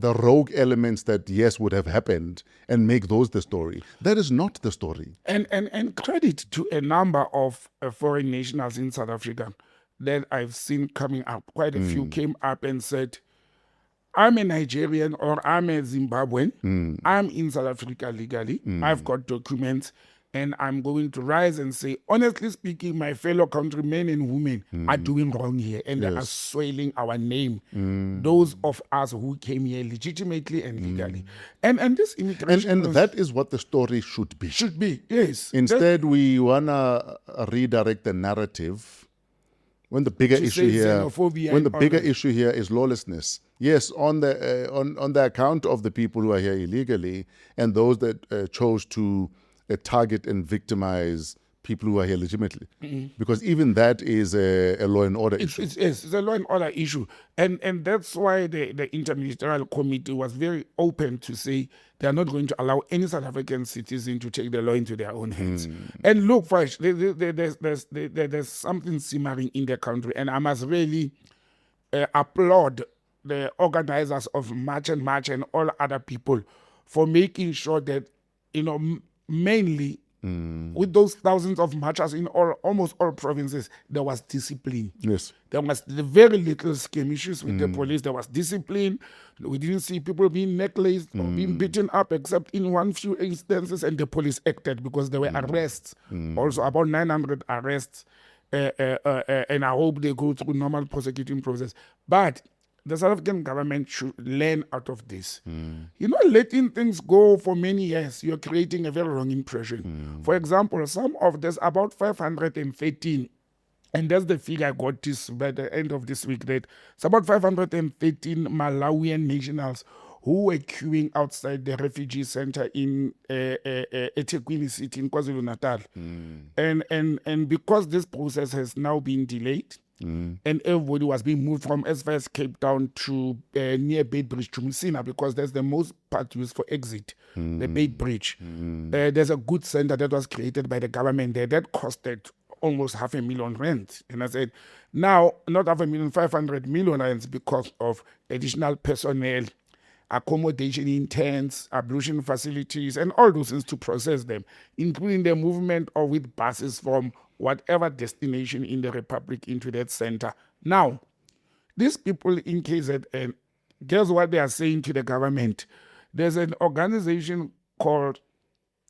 rogue elements that, yes, would have happened and make those the story. That is not the story. And credit to a number of foreign nationals in South Africa that I've seen coming up. Quite a few came up and said, I'm a Nigerian or I'm a Zimbabwean. I'm in South Africa legally. I've got documents, and I'm going to rise and say, honestly speaking, my fellow countrymen and women are doing wrong here, and they are soiling our name. Those of us who came here legitimately and legally. And this immigration... And that is what the story should be. Should be, yes. Instead, we want to redirect the narrative when the bigger issue here is lawlessness. Yes, on the account of the people who are here illegally and those that chose to target and victimize people who are here legitimately. Because even that is a law and order issue. It's a law and order issue. And that's why the Interministerial Committee was very open to say they are not going to allow any South African citizen to take the law into their own hands. And look, Fresh, there's something simmering in the country, and I must really applaud the organizers of March and all other people for making sure that, mainly with those thousands of marchers in almost all provinces, there was discipline. Yes. There was very little skirmishes with the police. There was discipline. We didn't see people being necklaced or being beaten up, except in one few instances, and the police acted because there were arrests. Also, about 900 arrests, and I hope they go through normal prosecuting process. But the South African government should learn out of this. Letting things go for many years, you're creating a very wrong impression. For example, there's about 513, and that's the figure I got this by the end of this week, that it's about 513 Malawian nationals who were queuing outside the refugee center in eThekwini City in KwaZulu-Natal. And because this process has now been delayed, and everybody was being moved from as far as Cape Town to near Bait Bridge to Messina, because that's the most part used for exit, the Bait Bridge. There's a good center that was created by the government there that costed almost R500,000. And I said, now, not 500 million rands because of additional personnel, accommodation in tents, ablution facilities, and all those things to process them, including the movement or with buses from whatever destination in the Republic into that center. Now, these people in KZN, guess what they are saying to the government? There's an organization called,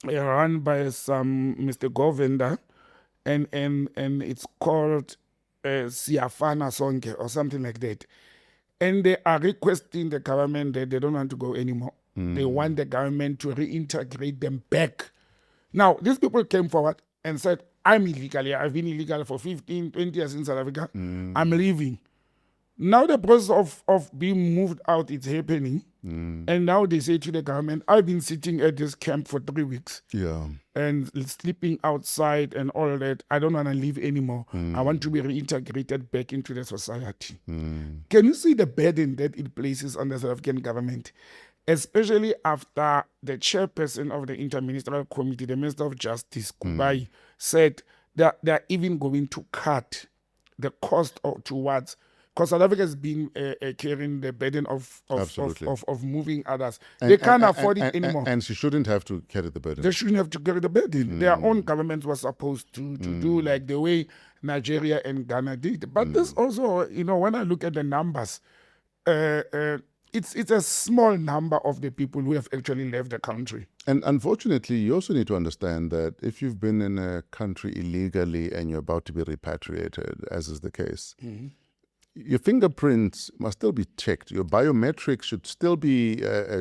run by some Mr. Govender, and it's called Siyafana Sonke or something like that. And they are requesting the government that they don't want to go anymore. They want the government to reintegrate them back. Now, these people came forward and said, I'm illegal. I've been illegal for 15, 20 years in South Africa. I'm leaving. Now the process of being moved out is happening. And now they say to the government, I've been sitting at this camp for 3 weeks. Yeah. And sleeping outside and all that. I don't want to leave anymore. I want to be reintegrated back into the society. Can you see the burden that it places on the South African government? Especially after the chairperson of the Interministerial Committee, the Minister of Justice, Kubai, said that they're even going to cut the cost towards, because South Africa has been carrying the burden of moving others. They can't afford it anymore. And she shouldn't have to carry the burden. They shouldn't have to carry the burden. Their own government was supposed to do like the way Nigeria and Ghana did. But this also, when I look at the numbers, it's a small number of the people who have actually left the country. And unfortunately, you also need to understand that if you've been in a country illegally and you're about to be repatriated, as is the case, your fingerprints must still be checked. Your biometrics should still be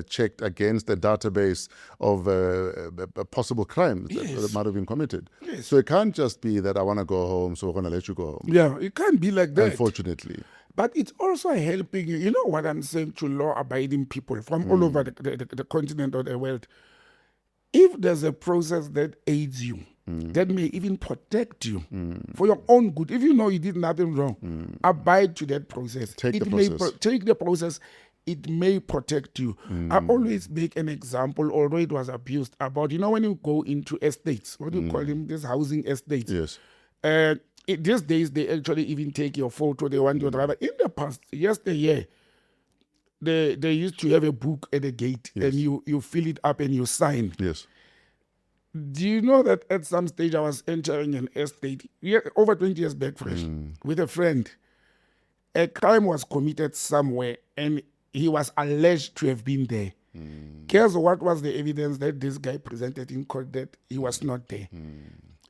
checked against a database of possible crimes that might have been committed. Yes. So it can't just be that I want to go home, so we're going to let you go home. Yeah, it can't be like that. Unfortunately. But it's also helping you. You know what I'm saying to law-abiding people from all over the continent or the world? If there's a process that aids you, that may even protect you for your own good, if you know you did nothing wrong, abide to that process. Take the process. Take the process. it may protect you. I always make an example, although it was abused, about, when you go into estates, what do you call them, these housing estates? Yes. These days, they actually even take your photo, they want your driver. In the past, yesteryear, they used to have a book at the gate, and you fill it up and you sign. Yes. Do you know that at some stage I was entering an estate, over 20 years back, fresh, with a friend. A crime was committed somewhere, and he was alleged to have been there. Guess what was the evidence that this guy presented in court that he was not there?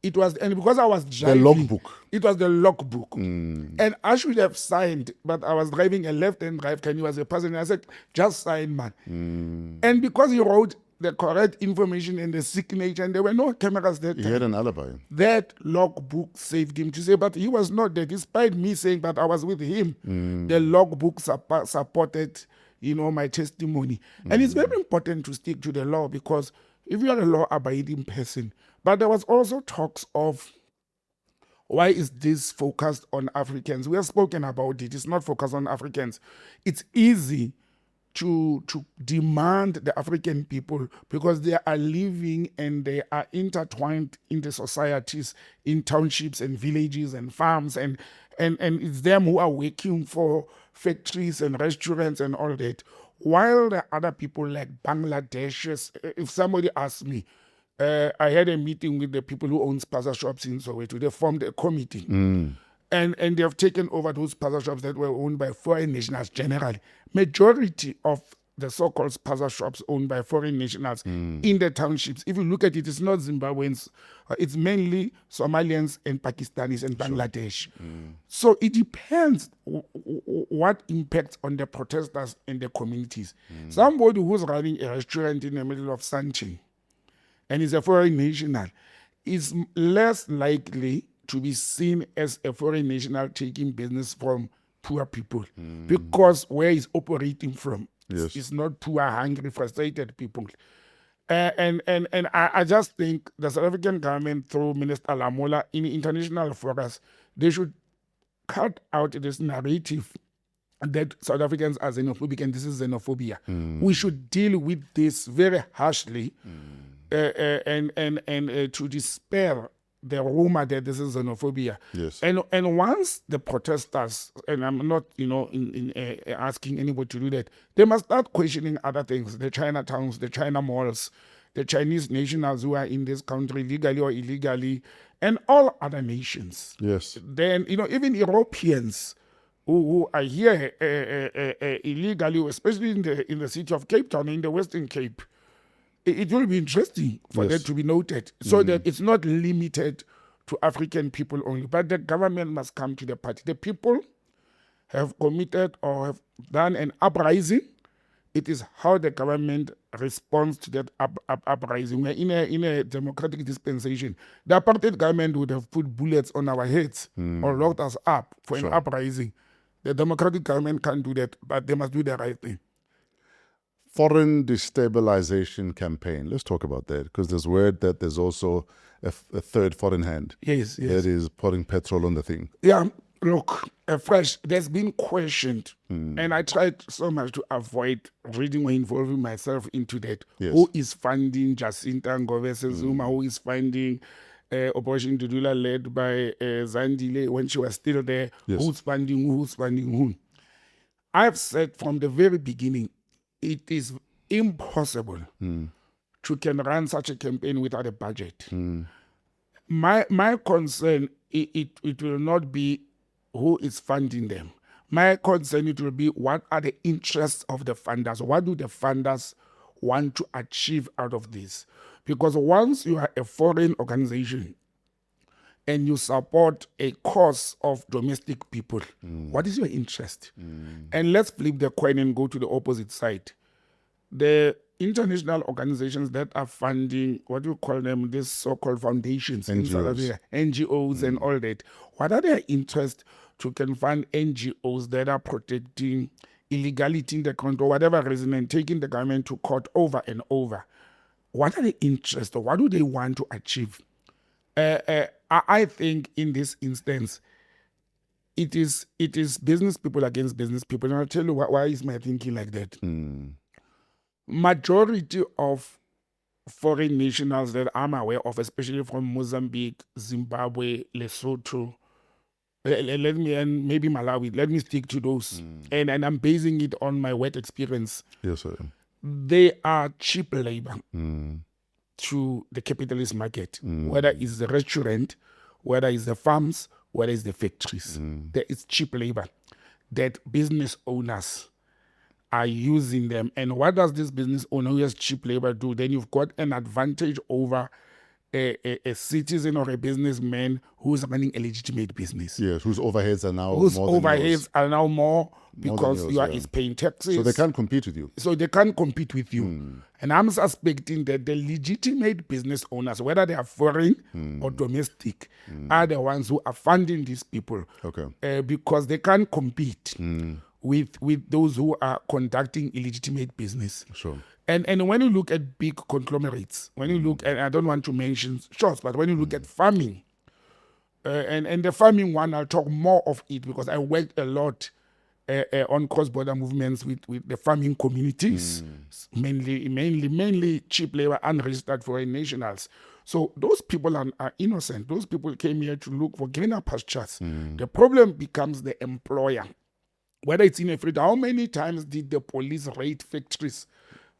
It was, and because I was driving, logbook. It was the logbook, and I should have signed, but I was driving a left-hand drive, and he was a person. I said, "Just sign, man." And because he wrote the correct information and the signature, and there were no cameras that time. He had an alibi. That logbook saved him to say, but he was not there, despite me saying that I was with him. The logbook supported, my testimony. And it's very important to stick to the law, because if you are a law-abiding person, but there was also talks of, why is this focused on Africans? We have spoken about it. It's not focused on Africans. It's easy to demand the African people, because they are living and they are intertwined in the societies, in townships and villages and farms, and it's them who are working for factories and restaurants and all that. While the other people like Bangladeshis, if somebody asks me, I had a meeting with the people who own spaza shops in Soweto. They formed a committee. And they have taken over those spaza shops that were owned by foreign nationals generally. Majority of the so-called spaza shops owned by foreign nationals in the townships. If you look at it, it's not Zimbabweans. It's mainly Somalians and Pakistanis and Bangladesh. So it depends what impacts on the protesters and the communities. Somebody who's running a restaurant in the middle of Sanche and is a foreign national is less likely to be seen as a foreign national taking business from poor people, because where he's operating from is not poor, hungry, frustrated people. And I just think the South African government, through Minister Lamola, in international forums, they should cut out this narrative that South Africans are xenophobic and this is xenophobia. We should deal with this very harshly and to dispel the rumor that this is xenophobia. Yes. And once the protesters, and I'm not, asking anybody to do that, they must start questioning other things, the Chinatowns, the China malls, the Chinese nationals who are in this country, legally or illegally, and all other nations. Yes. Then, even Europeans who are here illegally, especially in the city of Cape Town, in the Western Cape. It will be interesting for that to be noted, so that it's not limited to African people only, but the government must come to the party. The people have committed or have done an uprising. It is how the government responds to that uprising. We're in a democratic dispensation. The apartheid government would have put bullets on our heads or locked us up for an uprising. The democratic government can't do that, but they must do the right thing. Foreign destabilization campaign. Let's talk about that, because there's word that there's also a third foreign hand. Yes. That is pouring petrol on the thing. Yeah, look, fresh, there's been questioned, and I tried so much to avoid reading or involving myself into that. Yes. Who is funding Jacinta Ngobese Zuma? Who is funding Operation Dudula led by Zandile when she was still there? Yes. Who's funding who? I've said from the very beginning, it is impossible to can run such a campaign without a budget. My concern, it will not be who is funding them. My concern, it will be what are the interests of the funders? What do the funders want to achieve out of this? Because once you are a foreign organization and you support a cause of domestic people, what is your interest? And let's flip the coin and go to the opposite side. The international organizations that are funding, what do you call them, these so-called foundations in South Africa, NGOs and all that, what are their interests to can fund NGOs that are protecting illegality in the country, or whatever reason, and taking the government to court over and over? What are the interests, or what do they want to achieve? I think in this instance, it is business people against business people. And I'll tell you why is my thinking like that. Majority of foreign nationals that I'm aware of, especially from Mozambique, Zimbabwe, Lesotho, let me, and maybe Malawi, let me stick to those. And I'm basing it on my work experience. Yes, sir. They are cheap labor to the capitalist market, whether it's the restaurant, whether it's the farms, whether it's the factories. There is cheap labor that business owners are using them. And what does this business owner who has cheap labor do? Then you've got an advantage over a citizen or a businessman who's running a legitimate business. Yes, whose overheads are now Whose more than overheads yours. are now more because yours, you are yeah. is paying taxes. So they can't compete with you. So they can't compete with you. And I'm suspecting that the legitimate business owners, whether they are foreign or domestic, are the ones who are funding these people. Okay. Because they can't compete with those who are conducting illegitimate business. Sure. And when you look at big conglomerates, when you look, and I don't want to mention shops, but when you look at farming, and the farming one, I'll talk more of it because I worked a lot on cross-border movements with the farming communities, mainly cheap labor, unregistered foreign nationals. So those people are innocent. Those people came here to look for greener pastures. The problem becomes the employer. Whether it's in Africa, how many times did the police raid factories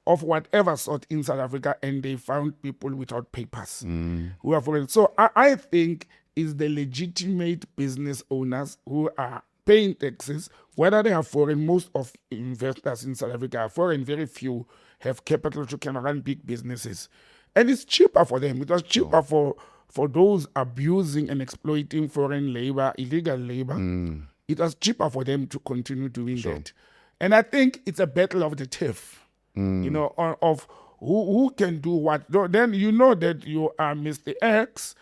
of whatever sort in South Africa and they found people without papers who are foreign? So I think it's the legitimate business owners who are paying taxes, whether they are foreign. Most of investors in South Africa are foreign. Very few have capital to can run big businesses. And it's cheaper for them. It was cheaper for those abusing and exploiting foreign labor, illegal labor. It was cheaper for them to continue doing that. And I think it's a battle of the turf, of who can do what. Then you know that you are Mr. X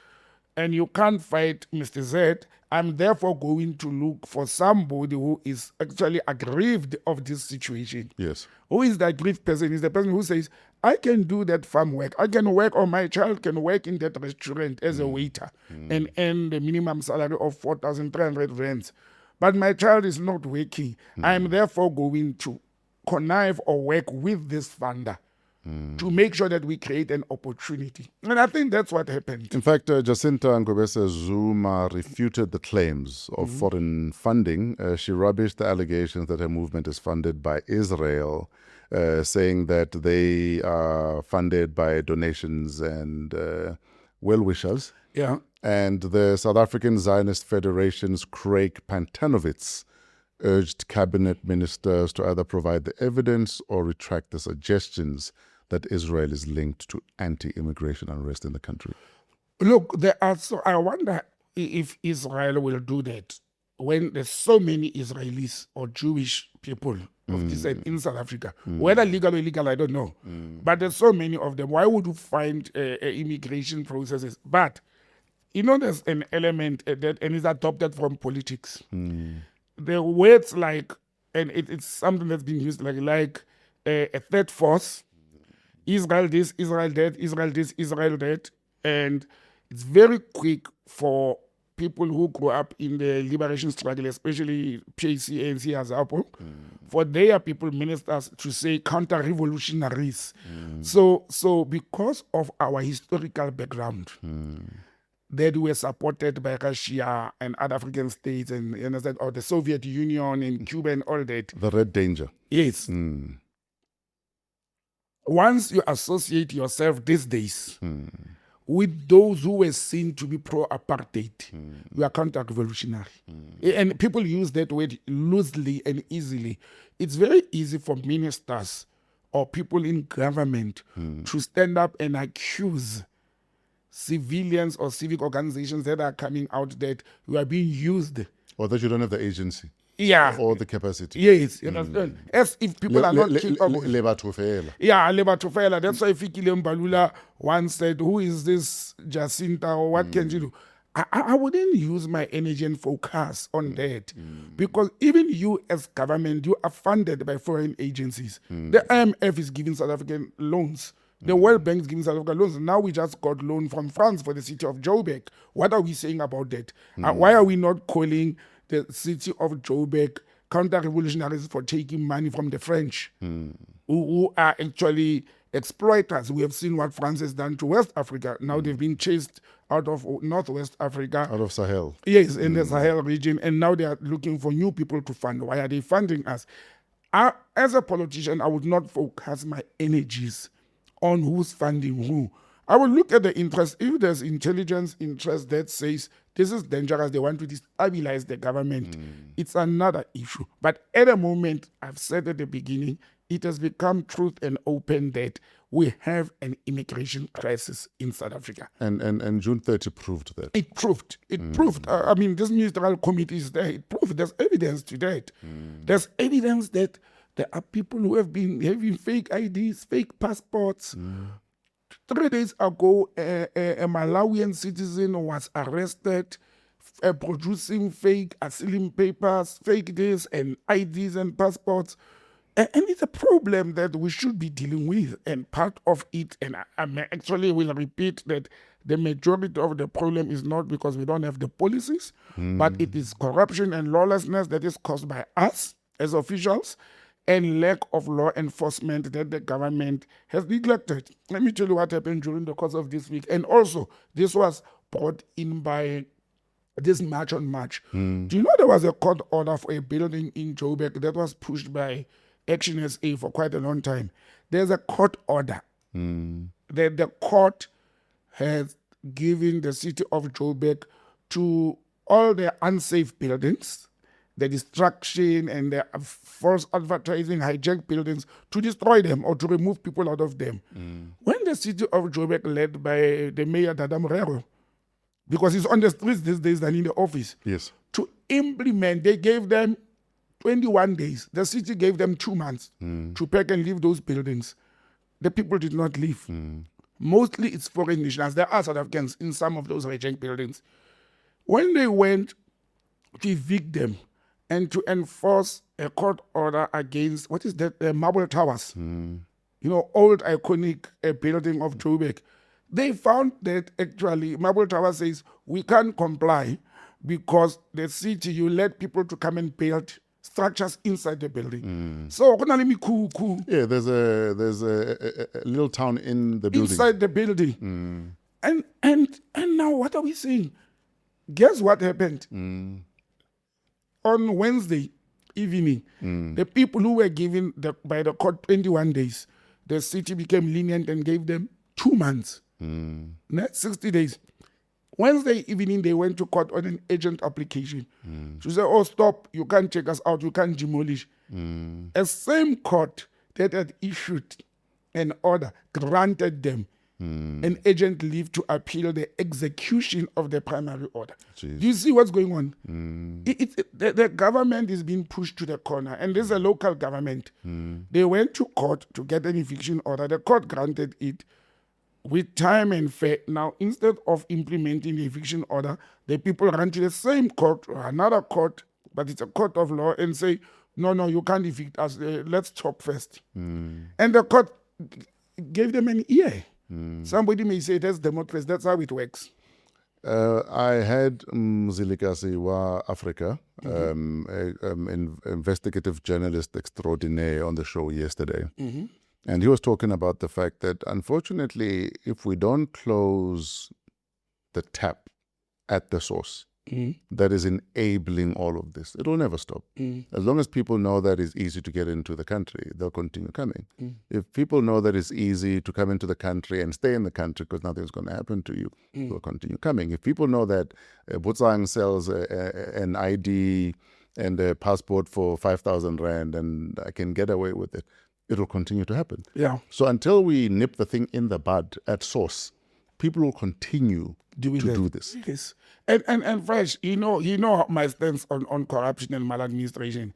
and you can't fight Mr. Z. I'm therefore going to look for somebody who is actually aggrieved of this situation. Yes. Who is the aggrieved person? Is the person who says, I can do that farm work. I can work, or my child can work in that restaurant as a waiter and earn the minimum salary of 4,300 rands. But my child is not working. I'm therefore going to connive or work with this funder to make sure that we create an opportunity. And I think that's what happened. In fact, Jacinta Ngobese Zuma refuted the claims of foreign funding. She rubbished the allegations that her movement is funded by Israel, saying that they are funded by donations and well-wishers. Yeah. And the South African Zionist Federation's Craig Pantanovitz urged cabinet ministers to either provide the evidence or retract the suggestions that Israel is linked to anti-immigration unrest in the country. Look, I wonder if Israel will do that when there's so many Israelis or Jewish people of descent in South Africa. Whether legal or illegal, I don't know. But there's so many of them. Why would you find immigration processes? But, there's an element that, and it's adopted from politics. The words like, and it's something that's been used like a third force, Israel this, Israel that, Israel this, Israel that. And it's very quick for people who grew up in the liberation struggle, especially PAC, ANC, Azapo, for their people, ministers, to say counter-revolutionaries. So because of our historical background, that were supported by Russia and other African states and or the Soviet Union and Cuba and all that. The Red Danger. Yes. Once you associate yourself these days with those who were seen to be pro-apartheid, you are counter-revolutionary. And people use that word loosely and easily. It's very easy for ministers or people in government to stand up and accuse civilians or civic organizations that are coming out that you are being used. Or that you don't have the agency. Yeah. Or the capacity. Yes, you understand? As if people are not capable. Yeah, Lebatofela. That's why Fikile Mbalula once said, who is this Jacinta or what can you do? I wouldn't use my energy and focus on that. Because even you as government, you are funded by foreign agencies. The IMF is giving South African loans. The World Bank is giving South Africa loans. Now we just got loan from France for the city of Joburg. What are we saying about that? Why are we not calling the city of Joburg counter-revolutionaries for taking money from the French, who are actually exploiters. We have seen what France has done to West Africa. Now they've been chased out of Northwest Africa. Out of Sahel. Yes, in the Sahel region. And now they are looking for new people to fund. Why are they funding us? As a politician, I would not focus my energies on who's funding who. I will look at the interest. If there's intelligence interest that says this is dangerous, they want to destabilize the government, it's another issue. But at the moment, I've said at the beginning, it has become truth and open that we have an immigration crisis in South Africa. And June 30 proved that. It proved. I mean, this ministerial committee is there. It proved. There's evidence to that. There's evidence that there are people who have been having fake IDs, fake passports. 3 days ago, a Malawian citizen was arrested producing fake asylum papers, fake this and IDs and passports. And it's a problem that we should be dealing with. And part of it, and I actually will repeat that the majority of the problem is not because we don't have the policies, but it is corruption and lawlessness that is caused by us as officials and lack of law enforcement that the government has neglected. Let me tell you what happened during the course of this week. And also, this was brought in by this March on March. Do you know there was a court order for a building in Joburg that was pushed by Action SA for quite a long time? There's a court order that the court has given the city of Joburg to all the unsafe buildings, the destruction and the false advertising, hijacked buildings, to destroy them or to remove people out of them. When the city of Joburg, led by the mayor, Dada Morero, because he's on the streets these days than in the office, Yes. to implement, they gave them 21 days. The city gave them 2 months to pack and leave those buildings. The people did not leave. Mostly it's foreign nationals. There are South Africans in some of those hijacked buildings. When they went to evict them and to enforce a court order against, what is that, Marble Towers, old iconic building of Joburg, they found that actually Marble Tower says we can't comply because the city, you let people to come and build structures inside the building. So, Yeah, there's a little town in the building. inside the building. And now what are we seeing? Guess what happened? On Wednesday evening, the people who were given by the court 21 days, the city became lenient and gave them 2 months. Next 60 days. Wednesday evening, they went to court on an agent application to say, oh, stop, you can't check us out, you can't demolish. A same court that had issued an order granted them an agent leave to appeal the execution of the primary order. Jeez. Do you see what's going on? The government is being pushed to the corner, and this is a local government. They went to court to get an eviction order. The court granted it with time and fair. Now, instead of implementing the eviction order, the people run to the same court or another court, but it's a court of law, and say, no, you can't evict us. Let's talk first. And the court gave them an ear. Somebody may say that's democracy. That's how it works. I had Mzilikasi wa Africa, investigative journalist extraordinaire, on the show yesterday. And he was talking about the fact that, unfortunately, if we don't close the tap at the source that is enabling all of this, it will never stop. As long as people know that it's easy to get into the country, they'll continue coming. If people know that it's easy to come into the country and stay in the country because nothing's going to happen to you, they'll continue coming. If people know that Botsang sells an ID and a passport for 5,000 Rand and I can get away with it, it'll continue to happen. Yeah. So until we nip the thing in the bud at source, people will continue to do this. Yes. And Fresh, you know my stance on corruption and maladministration.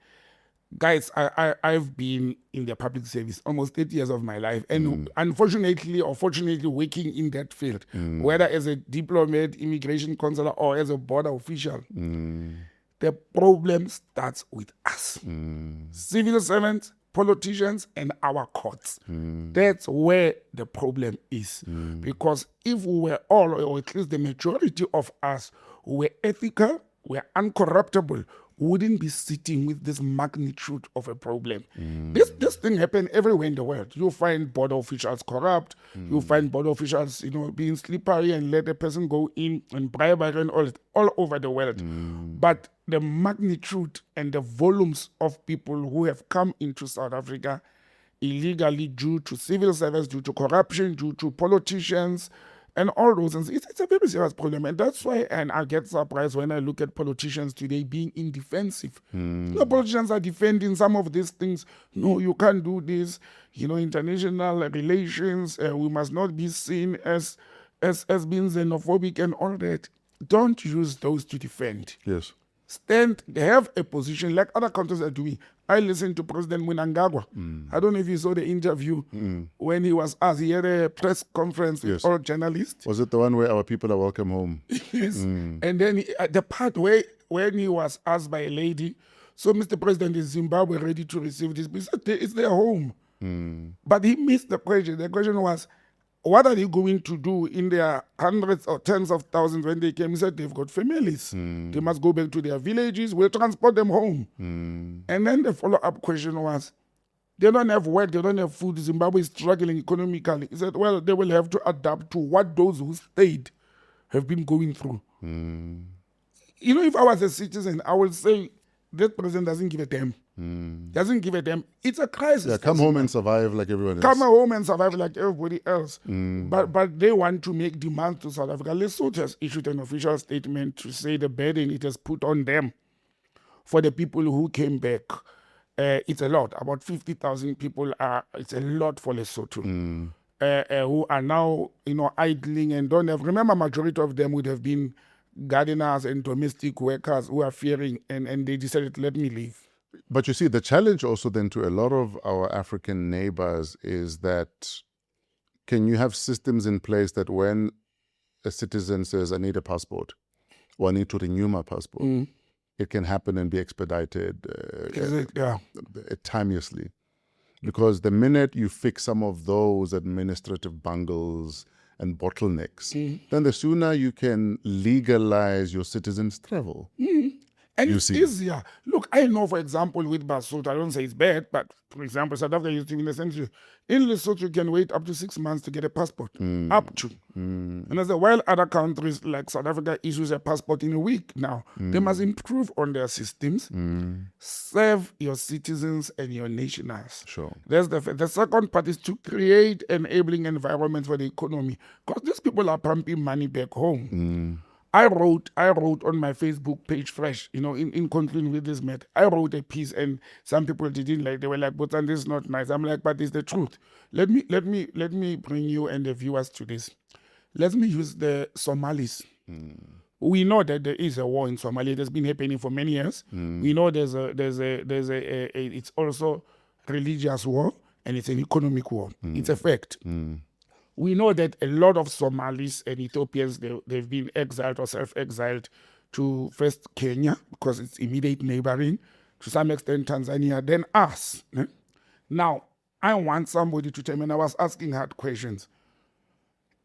Guys, I've been in the public service almost 30 years of my life, and unfortunately or fortunately working in that field, whether as a diplomat, immigration consular, or as a border official. The problem starts with us. Civil servants, politicians, and our courts. That's where the problem is. Because if we were all, or at least the majority of us, were ethical, were uncorruptible, wouldn't be sitting with this magnitude of a problem. This thing happened everywhere in the world. You find border officials corrupt. You find border officials, being slippery and let a person go in and bribery and all over the world. But the magnitude and the volumes of people who have come into South Africa illegally due to civil service, due to corruption, due to politicians, and all those things. It's a very serious problem. And that's why and I get surprised when I look at politicians today being indefensive. Politicians are defending some of these things. No, you can't do this. International relations, we must not be seen as being xenophobic and all that. Don't use those to defend. Yes. Have a position like other countries are doing. I listened to President Mnangagwa. I don't know if you saw the interview when he was asked. He had a press conference with all journalists. Was it the one where our people are welcome home? Yes. And then the part when he was asked by a lady, so Mr. President, is Zimbabwe ready to receive this? He said it's their home. But he missed the question. The question was, what are they going to do in their hundreds or tens of thousands when they came? He said they've got families. They must go back to their villages. We'll transport them home. And then the follow-up question was, they don't have work, they don't have food. Zimbabwe is struggling economically. He said, well, they will have to adapt to what those who stayed have been going through. If I was a citizen, I would say, that president doesn't give a damn. Doesn't give a damn. It's a crisis. Yeah, come home and survive like everyone else. Come home and survive like everybody else. But they want to make demands to South Africa. Lesotho has issued an official statement to say the burden it has put on them for the people who came back. It's a lot. About 50,000 people it's a lot for Lesotho. Who are now, idling and don't have. Remember, majority of them would have been gardeners and domestic workers who are fearing, and they decided, let me leave. But you see, the challenge also then to a lot of our African neighbors is that can you have systems in place that when a citizen says, I need a passport or I need to renew my passport, it can happen and be expedited timeously. Because the minute you fix some of those administrative bungles and bottlenecks, then the sooner you can legalize your citizens' travel. And it's easier. Look, I know, for example, with Basotho, I don't say it's bad, but for example, South Africa used to be in the century. In Lesotho, you can wait up to 6 months to get a passport. Up to. And as while other countries like South Africa issues a passport in a week now, they must improve on their systems, serve your citizens and your nationals. Sure. That's the second part is to create enabling environment for the economy. Because these people are pumping money back home. I wrote on my Facebook page, Fresh, in conclusion with this matter, I wrote a piece and some people didn't like. They were like, "Botsang, this is not nice." I'm like, "But it's the truth." Let me bring you and the viewers to this. Let me use the Somalis. We know that there is a war in Somalia. It has been happening for many years. We know there's it's also religious war and it's an economic war. It's a fact. We know that a lot of Somalis and Ethiopians, they've been exiled or self-exiled to first Kenya, because it's immediate neighboring, to some extent Tanzania, then us. Now, I want somebody to tell me, and I was asking hard questions.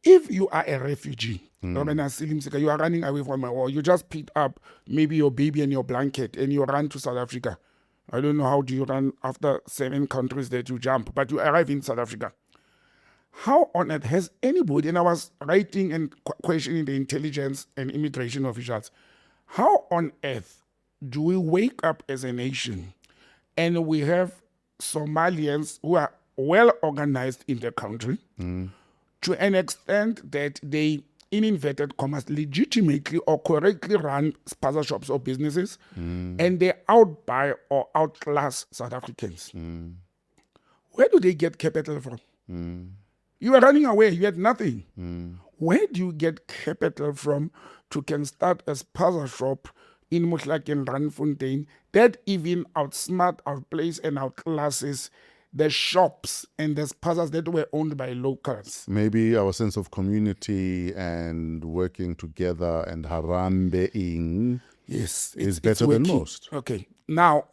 If you are a refugee, or an asylum seeker, you are running away from a war, you just picked up maybe your baby and your blanket, and you run to South Africa. I don't know how do you run after 7 countries that you jump, but you arrive in South Africa. How on earth has anybody, and I was writing and questioning the intelligence and immigration officials, how on earth do we wake up as a nation and we have Somalians who are well organized in the country to an extent that they, in inverted commas, legitimately or correctly run spaza shops or businesses, and they outbuy or outclass South Africans? Where do they get capital from? You were running away, you had nothing. Where do you get capital from to can start a spaza shop in Mutlak and Randfontein that even outsmart, outplace and outclasses the shops and the spazas that were owned by locals? Maybe our sense of community and working together and harambeing is better than most. Okay. Now,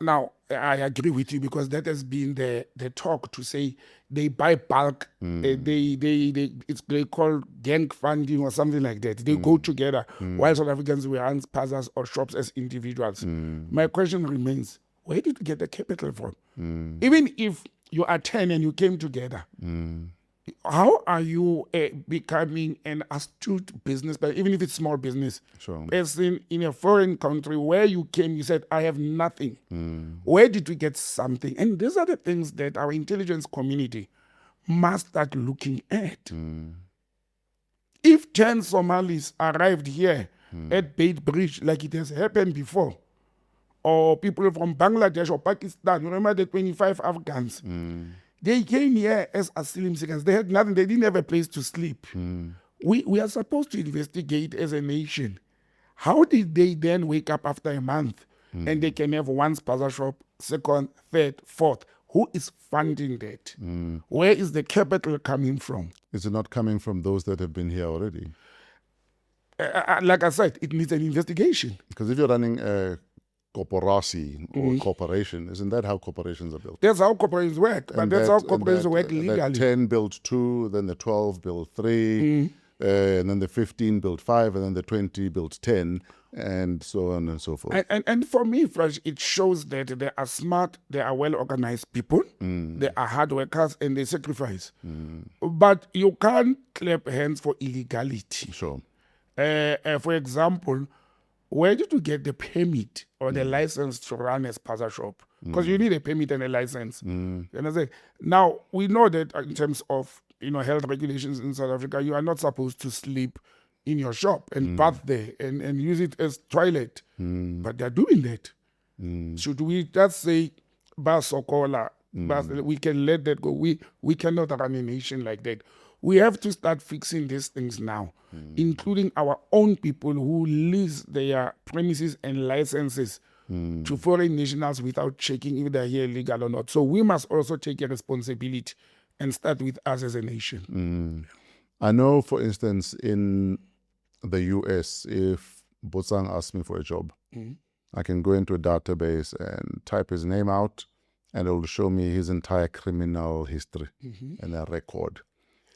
I agree with you, because that has been the talk, to say they buy bulk. They call gang funding or something like that. They go together, while South Africans will run plazas or shops as individuals. My question remains: where did you get the capital from? Even if you are 10 and you came together, how are you becoming an astute business, but even if it's small business, Sure. person in a foreign country where you came, you said, I have nothing. Where did we get something? And these are the things that our intelligence community must start looking at. If 10 Somalis arrived here at Beit Bridge, like it has happened before, or people from Bangladesh or Pakistan, remember the 25 Afghans, they came here as asylum seekers. They had nothing. They didn't have a place to sleep. We are supposed to investigate as a nation. How did they then wake up after a month and they can have one spaza shop, second, third, fourth? Who is funding that? Where is the capital coming from? Is it not coming from those that have been here already? Like I said, it needs an investigation. Because if you're running a corporacy or corporation, isn't that how corporations are built? That's how corporations work. But that's how corporations work legally. The 10 build 2, then the 12 build 3, and then the 15 build 5, and then the 20 build 10, and so on and so forth. And for me, Fresh, it shows that they are smart, they are well-organized people, they are hard workers, and they sacrifice. But you can't clap hands for illegality. Sure. For example, where did you get the permit or the license to run a spaza shop? Because you need a permit and a license. You understand? Now, we know that in terms of health regulations in South Africa, you are not supposed to sleep in your shop and bath there and use it as toilet. But they're doing that. Should we just say, Basokola, we can let that go? We cannot run a nation like that. We have to start fixing these things now, including our own people who lease their premises and licenses to foreign nationals without checking if they're here legal or not. So we must also take a responsibility and start with us as a nation. I know, for instance, in the US, if Botsang asks me for a job, I can go into a database and type his name out, and it will show me his entire criminal history and a record.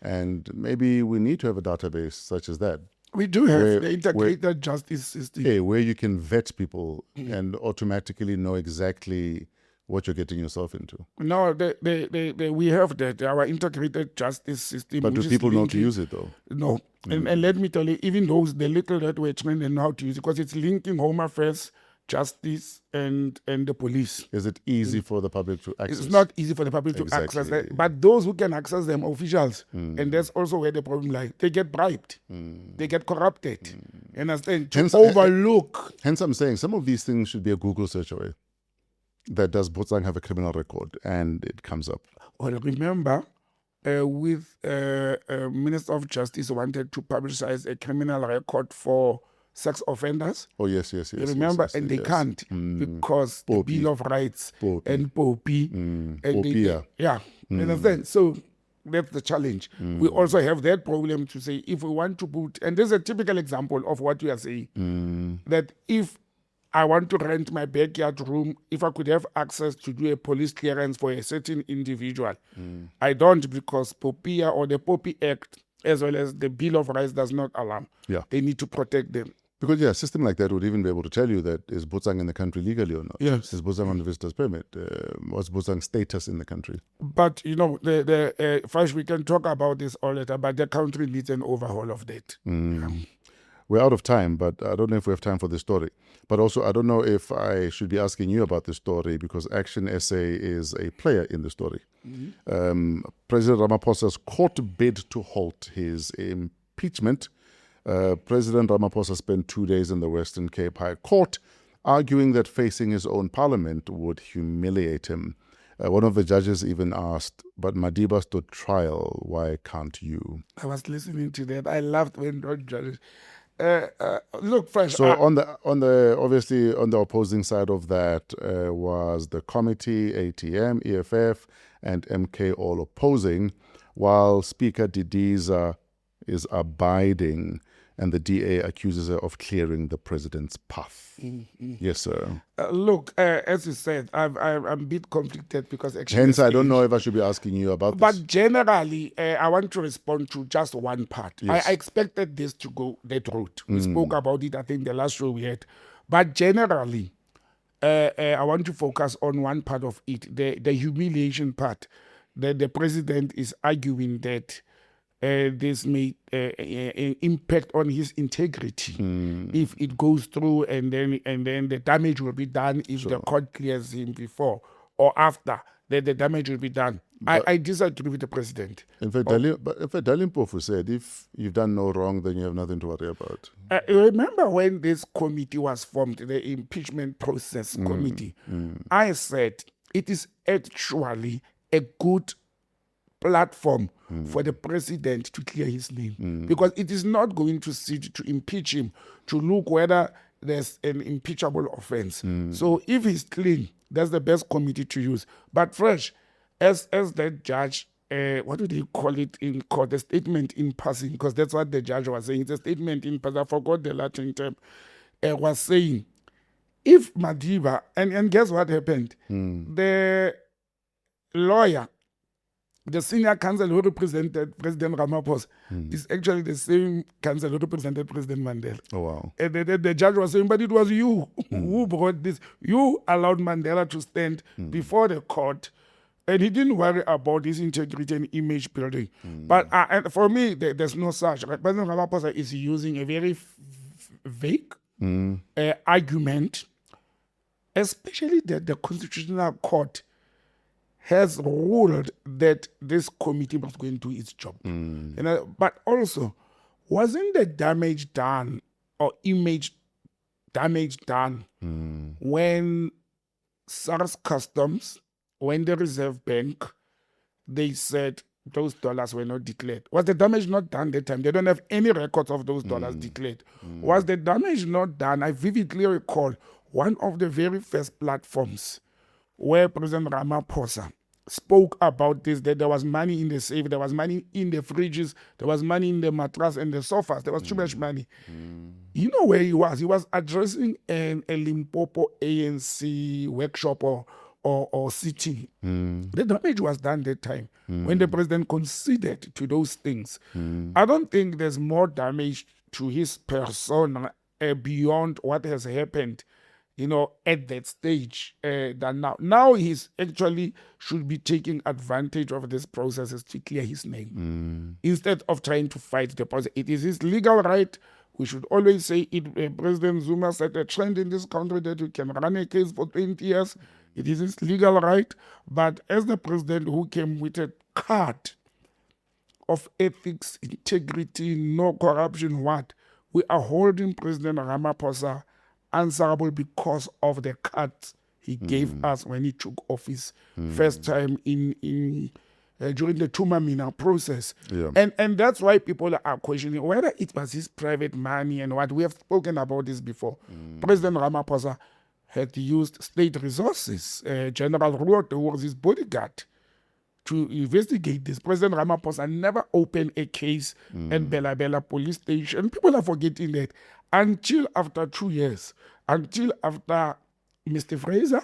And maybe we need to have a database such as that. We do have the integrated justice system. Yeah, where you can vet people and automatically know exactly what you're getting yourself into. No, we have that, our integrated justice system. But do people know to use it, though? No. And let me tell you, even those, the little that we're trained and know how to use it, because it's linking Home Affairs, justice, and the police. Is it easy for the public to access? It's not easy for the public to access that. But those who can access them, officials, and that's also where the problem lies. They get bribed. They get corrupted. You understand? To overlook. Hence, I'm saying some of these things should be a Google search away. That does Botsang have a criminal record? And it comes up. Well, remember, with Minister of Justice wanted to publicize a criminal record for sex offenders. Oh, yes. You remember? Yes, and they can't because the Bill of Rights and POPI. POPIA. You understand? So that's the challenge. We also have that problem to say, if we want to put, and this is a typical example of what you are saying, that if I want to rent my backyard room, if I could have access to do a police clearance for a certain individual, I don't, because POPIA or the POPI Act, as well as the Bill of Rights, does not allow. Yeah. They need to protect them. Because, a system like that would even be able to tell you that is Botsang in the country legally or not? Yes. Is Botsang on the visitor's permit? What's Botsang's status in the country? But, first we can talk about this all the time, but the country needs an overhaul of that. We're out of time, but I don't know if we have time for this story. But also, I don't know if I should be asking you about this story, because Action SA is a player in the story. President Ramaphosa's court bid to halt his impeachment. President Ramaphosa spent 2 days in the Western Cape High Court, arguing that facing his own parliament would humiliate him. One of the judges even asked, but Madiba stood trial, why can't you? I was listening to that. I laughed when the judges... look, Fresh. So on the opposing side of that was the committee, ATM, EFF, and MK all opposing, while Speaker Didiza is abiding. and the DA accuses her of clearing the president's path. Yes, sir. Look, as you said, I'm a bit conflicted because actually... Hence, I don't know if I should be asking you about this. But generally, I want to respond to just one part. Yes. I expected this to go that route. We spoke about it, I think, the last show we had. But generally, I want to focus on one part of it, the humiliation part. That the president is arguing that this may impact on his integrity if it goes through, and then the damage will be done if the court clears him before or after. That the damage will be done. I disagree with the president. In fact, Darlene Pofu said, if you've done no wrong, then you have nothing to worry about. Remember when this committee was formed, the impeachment process committee, I said it is actually a good platform for the president to clear his name, because it is not going to sit to impeach him to look whether there's an impeachable offense. So if he's clean, that's the best committee to use. But fresh, as that judge, what do they call it in court? A statement in passing, because that's what the judge was saying. It's a statement in passing. I forgot the Latin term. Was saying, if Madiba, and guess what happened? The lawyer, the senior counsel who represented President Ramaphosa, is actually the same counsel who represented President Mandela. Oh, wow. And the judge was saying, but it was you who brought this. You allowed Mandela to stand before the court, and he didn't worry about his integrity and image building. But and for me, there's no such. Right? President Ramaphosa is using a very vague argument, especially that the Constitutional Court has ruled that this committee was going to do its job. But also, wasn't the damage done or image damage done when SARS Customs, when the Reserve Bank, they said those dollars were not declared? Was the damage not done that time? They don't have any records of those dollars declared. Was the damage not done? I vividly recall one of the very first platforms where President Ramaphosa spoke about this, that there was money in the safe, there was money in the fridges, there was money in the mattress and the sofas, there was too much money. You know where he was? He was addressing a Limpopo ANC workshop or sitting. The damage was done that time when the president conceded to those things. I don't think there's more damage to his persona beyond what has happened, at that stage than now. Now he's actually should be taking advantage of these processes to clear his name instead of trying to fight the process. It is his legal right. We should always say it. President Zuma set a trend in this country that you can run a case for 20 years. It is his legal right. But as the president who came with a card of ethics, integrity, no corruption, we are holding President Ramaphosa answerable because of the cuts he gave us when he took office first time in during the Tumamina process. And that's why people are questioning whether it was his private money and what. We have spoken about this before. President Ramaphosa had used state resources. General Ruote, who was his bodyguard, to investigate this. President Ramaphosa never opened a case at Bela Bela police station. People are forgetting that until after 2 years, until after Mr. Fraser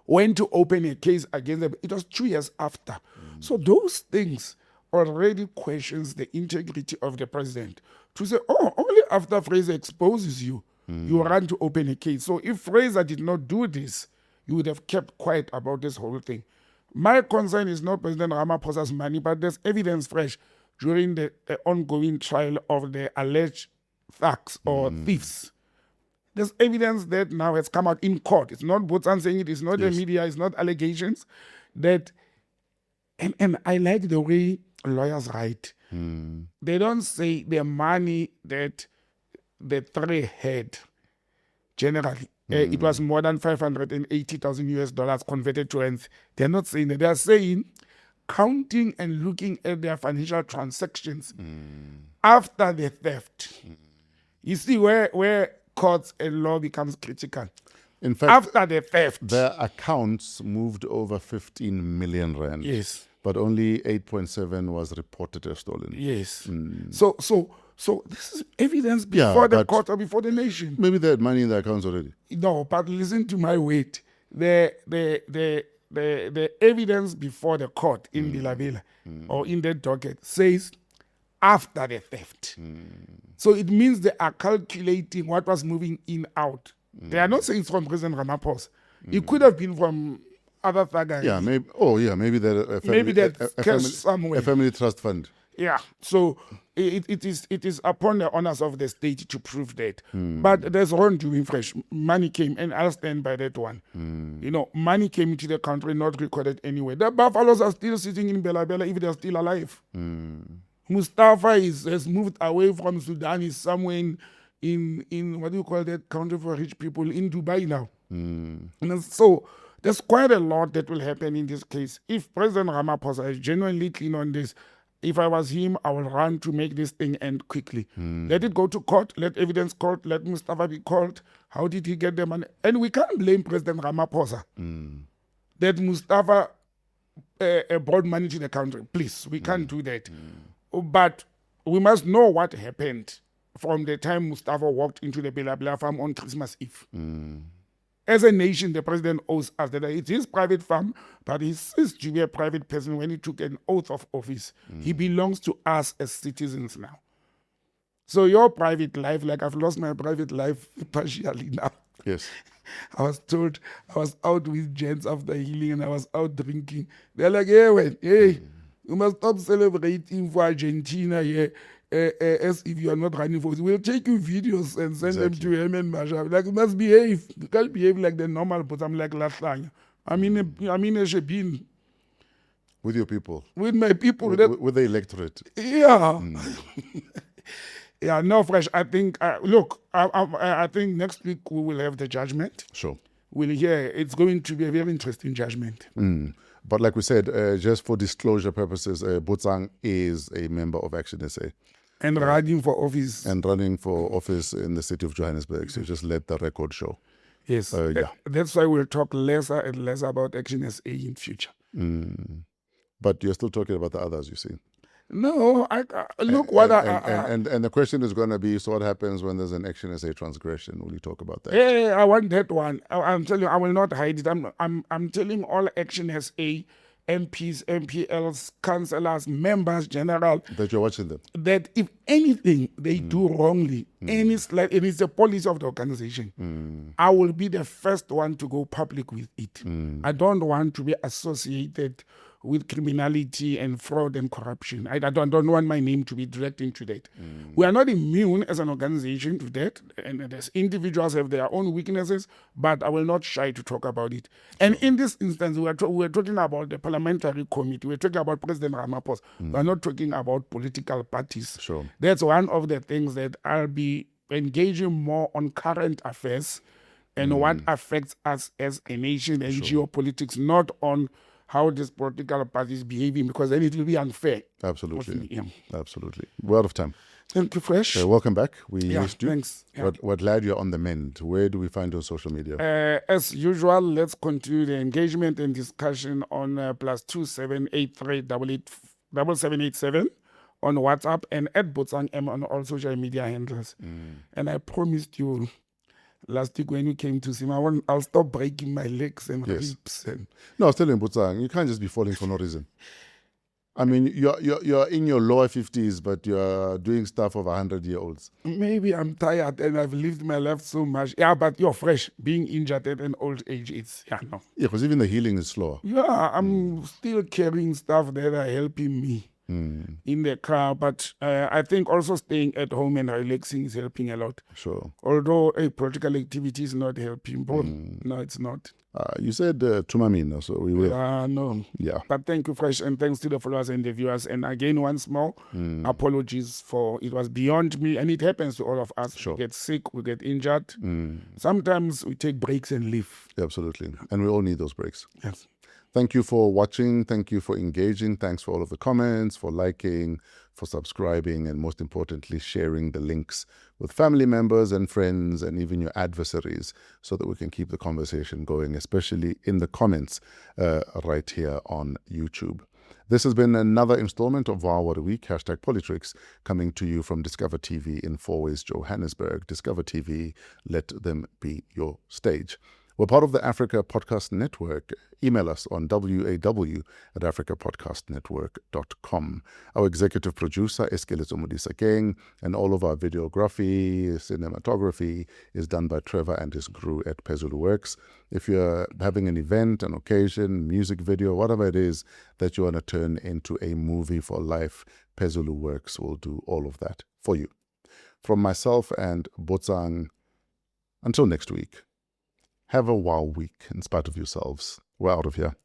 went to open a case against them. It was 2 years after. So those things already questions the integrity of the president. To say, only after Fraser exposes you, you run to open a case. So if Fraser did not do this, you would have kept quiet about this whole thing. My concern is not President Ramaphosa's money, but there's evidence fresh during the ongoing trial of the alleged thugs or thieves. There's evidence that now has come out in court. It's not Botsang saying it, it's not the media, it's not allegations. That, and I like the way lawyers write. They don't say the money that the three had generally. It was more than 580,000 US dollars converted to rands. They're not saying that. They're saying counting and looking at their financial transactions after the theft. You see where courts and law becomes critical. In fact, after the theft, their accounts moved over 15 million rand. Yes. But only 8.7 was reported as stolen. Yes. So So this is evidence before the but- court or before the nation. Maybe they had money in their accounts already. No, but listen to my weight. The evidence before the court in Bilabela or in the docket says after the theft. So it means they are calculating what was moving in out. They are not saying it's from President Ramaphosa. It could have been from other guys. Yeah, maybe. Oh, yeah, maybe they're a family, Maybe that's a cash family, somewhere. a family trust fund. Yeah, so it is upon the honors of the state to prove that. But there's wrongdoing fresh. Money came, and I'll stand by that one. Money came into the country, not recorded anywhere. The buffaloes are still sitting in Bela Bela if they're still alive. Mustafa has moved away from Sudan. He's somewhere in what do you call that country for rich people, in Dubai now. And so there's quite a lot that will happen in this case. If President Ramaphosa is genuinely clean on this, if I was him, I would run to make this thing end quickly. Let it go to court, let evidence court, let Mustafa be called. How did he get the money? And we can't blame President Ramaphosa that Mustafa brought money to the country. Please, we can't do that. But we must know what happened from the time Mustafa walked into the Bela Bela farm on Christmas Eve. As a nation, the president owes us that it's his private farm, but he ceased to be a private person when he took an oath of office. He belongs to us as citizens now. So your private life, like I've lost my private life partially now. Yes. I was told I was out with gents after healing and I was out drinking. They're like, hey, you must stop celebrating for Argentina here. As if you are not running for it. We'll take you videos and send them to him and Masha. Like, you must behave. You can't behave like the normal, but I'm like last time. I'm in a shebeen. With your people. With my people. With the electorate. Yeah. Yeah, no, fresh. I think, I think next week we will have the judgment. Sure. We'll hear. It's going to be a very interesting judgment. But like we said, just for disclosure purposes, Botsang is a member of Action SA. And running for office. And running for office in the city of Johannesburg. So just let the record show. Yes. Yeah. That's why we'll talk lesser and lesser about Action SA in future. But you're still talking about the others, you see. No, And the question is going to be, so what happens when there's an Action SA transgression? Will you talk about that? Yeah, I want that one. I'm telling you, I will not hide it. I'm telling all Action SA MPs, MPLs, councillors, members, general, That you're watching them. that if anything they do wrongly, any slight, and it's the policy of the organization, I will be the first one to go public with it. I don't want to be associated with criminality and fraud and corruption. I don't want my name to be dragged into that. We are not immune as an organization to that, and as individuals have their own weaknesses, but I will not shy to talk about it. And in this instance, we're talking about the parliamentary committee. We're talking about President Ramaphosa. We're not talking about political parties. Sure. That's one of the things that I'll be engaging more on current affairs and what affects us as a nation and geopolitics, not on how these political parties behaving, because then it will be unfair. Absolutely. Yeah. Absolutely. We're out of time. Thank you, Fresh. Welcome back. We missed you. Thanks. Yeah. We're glad you're on the mend. Where do we find you on social media? As usual, let's continue the engagement and discussion on +2783 7787 on WhatsApp and at Botsang M on all social media handles. And I promised you last week when you came to see me, I'll stop breaking my legs and ribs. And No, I was telling Botsang, you can't just be falling for no reason. I mean, you're in your lower 50s, but you're doing stuff of 100-year-olds. maybe I'm tired and I've lived my life so much. Yeah, but you're fresh. Being injured at an old age, no. Yeah, because even the healing is slower. Yeah, I'm still carrying stuff that are helping me in the car. But I think also staying at home and relaxing is helping a lot. Sure. Although political activity is not helping. But no, it's not. You said Tumamina, so we will. No. Yeah. But thank you, Fresh, and thanks to the followers and the viewers. And again, once more, apologies for it was beyond me. And it happens to all of us. Sure. We get sick, we get injured. Sometimes we take breaks and leave. Absolutely. And we all need those breaks. Yes. Thank you for watching. Thank you for engaging. Thanks for all of the comments, for liking, for subscribing, and most importantly, sharing the links with family members and friends and even your adversaries so that we can keep the conversation going, especially in the comments right here on YouTube. This has been another installment of Wow What a Week, hashtag Politricks, coming to you from Discover TV in Fourways, Johannesburg. Discover TV, let them be your stage. We're part of the Africa Podcast Network. Email us on waw@africapodcastnetwork.com. Our executive producer, Eskeletso Modisa Gang, and all of our videography, cinematography is done by Trevor and his crew at Pezulu Works. If you're having an event, an occasion, music video, whatever it is that you want to turn into a movie for life, Pezulu Works will do all of that for you. From myself and Botsang, until next week. Have a wow week in spite of yourselves. We're out of here.